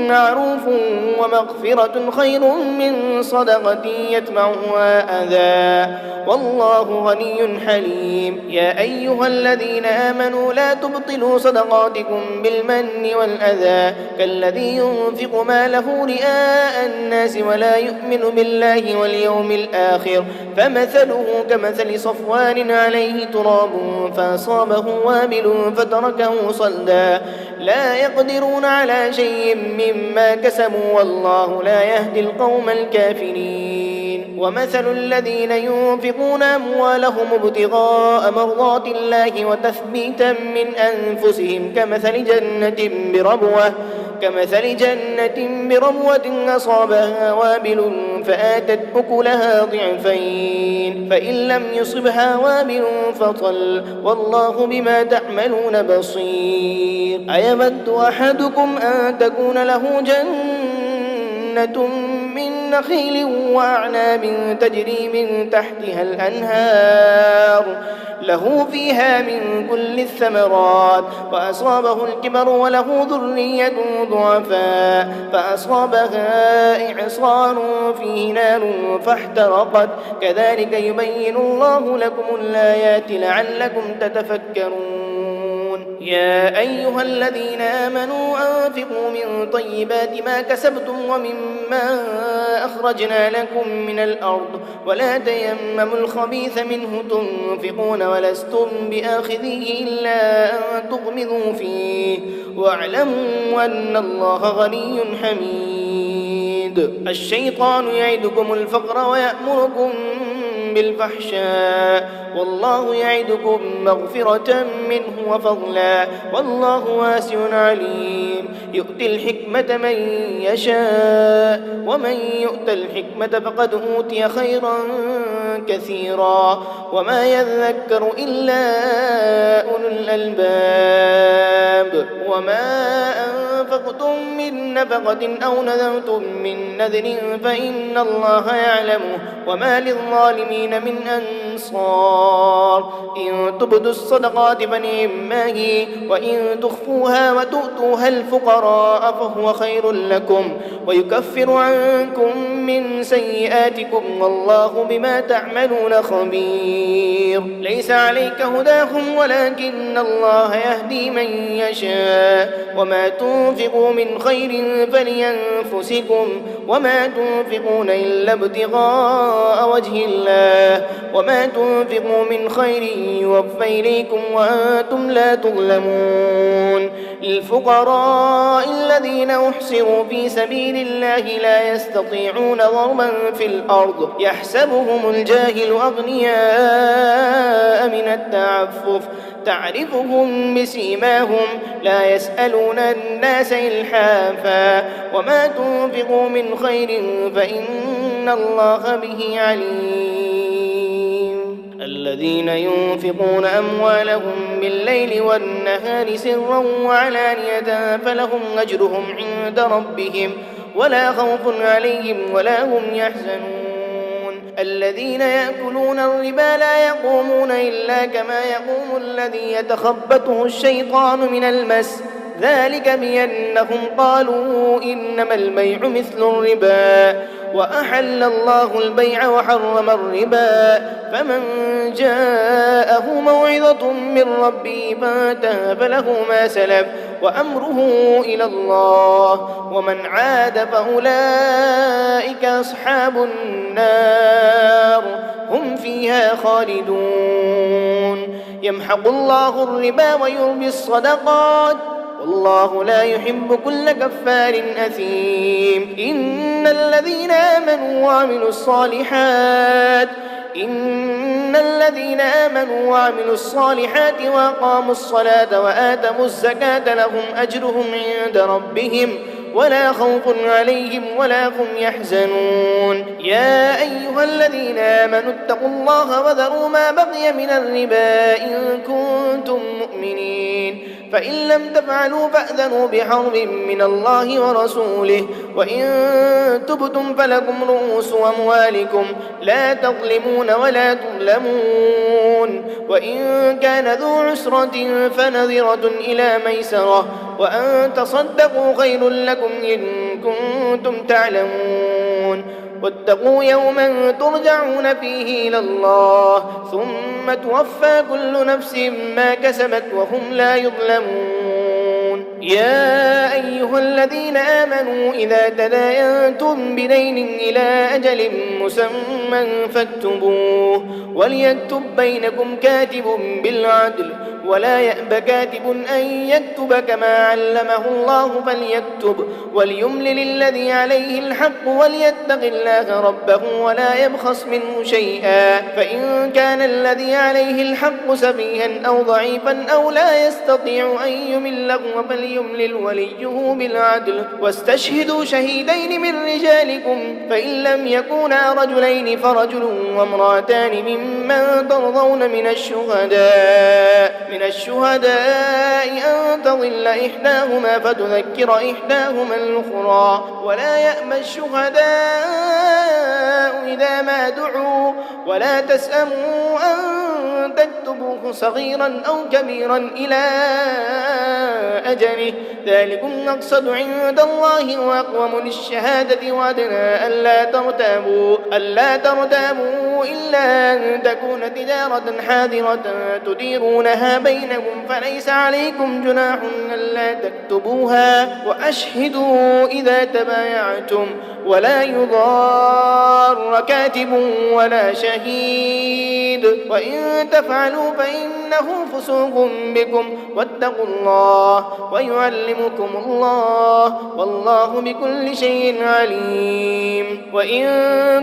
معروف ومغفرة خير من صدقة يتبعها أذى والله غني حليم. يا أيها الذين آمنوا لا تبطلوا صدقاتكم بالمن والأذى كالذي ينفق ماله رئاء الناس ولا يؤمن بالله واليوم الآخر فمثله كمثل صفوان عليه تراب فأصابه وابل فتركه صلدا لا يقدرون على شيء مما كسبوا والله لا يهدي القوم الكافرين. ومثل الذين ينفقون أموالهم ابتغاء مرضات الله وتثبيتا من أنفسهم كمثل جنة بربوة أصابها وابل فآتت أكلها ضعفين فإن لم يصبها وابل فطل والله بما تعملون بصير. أيود أحدكم أن تكون له جنة من نخيل وأعناب تجري من تحتها الأنهار له فيها من كل الثمرات وأصابه الكبر وله ذرية ضعفاء فأصابها إعصار فيه نار فاحترقت كذلك يبين الله لكم الآيات لعلكم تتفكرون. يا أيها الذين آمنوا أنفقوا من طيبات ما كسبتم ومما أخرجنا لكم من الأرض ولا تيمموا الخبيث منه تنفقون ولستم بآخذيه إلا أن تغمضوا فيه واعلموا أن الله غني حميد. الشيطان يعدكم الفقر ويأمركم بالفحشاء والله يعدكم مغفرة منه وفضلا والله واسع عليم. يؤتي الحكمة من يشاء ومن يؤت الحكمة فقد أوتي خيرا كثيرا وما يذكر إلا أولو الألباب. وما أنفقتم من نفقة أو نذرتم من نذر فإن الله يعلمه وما للظالمين من أنصار. إن تبدوا الصدقات فنعما هي وإن تخفوها وتؤتوها الفقراء فهو خير لكم ويكفر عنكم من سيئاتكم والله بما تعملون خبير. ليس عليك هداهم ولكن الله يهدي من يشاء وما تنفقوا من خير فلينفسكم وما تنفقون إلا ابتغاء وجه الله وما تنفقوا من خير يوفى إليكم وأنتم لا تظلمون. للفقراء الذين أحصروا في سبيل الله لا يستطيعون ضربا في الأرض يحسبهم الجاهل أغنياء من التعفف تعرفهم بسيماهم لا يسألون الناس إلحافا وما تنفقوا من خير فإن الله به عليم. الذين ينفقون أموالهم بالليل والنهار سرا وعلانية فلهم أجرهم عند ربهم ولا خوف عليهم ولا هم يحزنون. الذين يأكلون الربا لا يقومون إلا كما يقوم الذي يتخبطه الشيطان من المس ذلك بأنهم قالوا إنما البيع مثل الربا وأحل الله البيع وحرم الربا فمن جاءه موعظة من ربه فانتهى فله ما سلف وأمره إلى الله ومن عاد فأولئك أصحاب النار هم فيها خالدون. يمحق الله الربا ويربي الصدقات والله لا يحب كل كفار أثيم. إن الذين آمنوا وعملوا الصالحات وأقاموا الصلاة وآتوا الزكاة لهم أجرهم عند ربهم ولا خوف عليهم ولا هم يحزنون. يا أيها الذين آمنوا اتقوا الله وذروا ما بقي من الربا إن كنتم مؤمنين فإن لم تفعلوا فأذنوا بحرب من الله ورسوله وإن تبتم فلكم رؤوس أموالكم لا تظلمون ولا تظلمون. وإن كان ذو عسرة فنظرة إلى ميسرة وأن تصدقوا خير لكم إن كنتم تعلمون واتقوا يوما ترجعون فيه إلى الله ثم توفى كل نفس ما كسبت وهم لا يظلمون يا أيها الذين آمنوا إذا تداينتم بدين إلى أجل مسمى فاكتبوه وليكتب بينكم كاتب بالعدل ولا يأب كاتب أن يكتب كما علمه الله فليكتب وليملل الذي عليه الحق وليتق الله ربه ولا يبخس منه شيئا فإن كان الذي عليه الحق سفيها أو ضعيفا أو لا يستطيع أن يمله فليملل وليه بالعدل واستشهدوا شهيدين من رجالكم فإن لم يكونا رجلين فرجل وامرأتان ممن ترضون من الشهداء أن تضل إحداهما فتذكر إحداهما الأخرى ولا يأمن الشهداء إذا ما دعوا ولا تسأموا أن تكتبوه صغيرا أو كبيرا إلى أجله ذلكم أقصد عند الله وأقوم للشهادة وأدنى ألا ترتابوا إلا أن تكون تجارة حاضرة تديرونها بينكم فليس عليكم جناح ألا تكتبوها وأشهدوا إذا تبايعتم ولا يضار كاتب ولا شهيد وإن تفعلوا فإنه فسوق بكم واتقوا الله ويعلمكم الله والله بكل شيء عليم وإن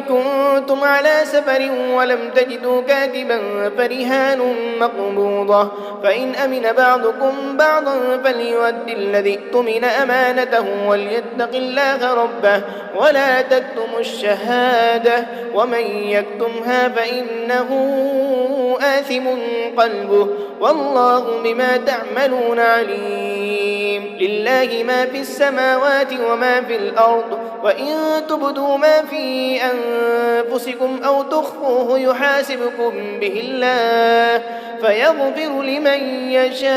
كنتم على سفر ولم تجدوا كاتبا فرهان مقبوضة فإن أمن بعضكم بعضا فليؤدي الذي اؤتمن أمانته وليتق الله ربه ولا تكتموا الشهادة ومن يكتمها فإنه آثم قلبه والله بما تعملون عليم لله ما في السماوات وما في الأرض وإن تبدوا ما في أنفسكم أو تخفوه يحاسبكم به الله فيغفر لمن يشاء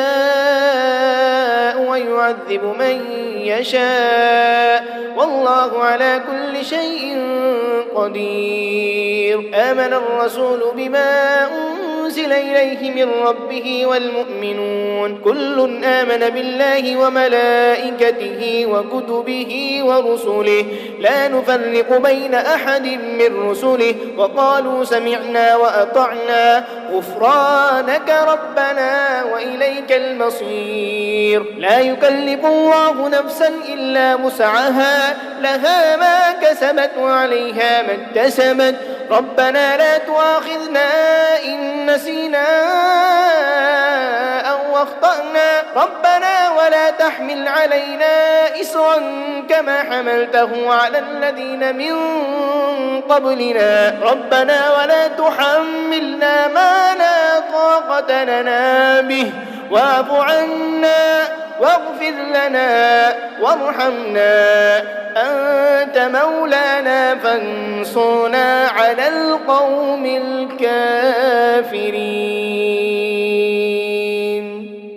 ويعذب من يشاء والله على كل شيء قدير آمن الرسول بما أنزل إليه من ربه والمؤمنون كل آمن بالله وملائكته وكتبه ورسله لا نفرق بين أحد من رسله وقالوا سمعنا وأطعنا غفرانك ربنا وإليك المصير لا يكلف الله نفسا إلا وسعها لها ما كسبت وعليها ما اكتسبت ربنا لا تؤاخذنا إن نسينا أو أخطأنا ربنا ولا تحمل علينا إصرا كما حملته على الذين من قبلنا ربنا ولا تحملنا ما لا طاقة لنا به واعف عنا واغفر لنا وارحمنا أنت مولانا فانصرنا على القوم الكافرين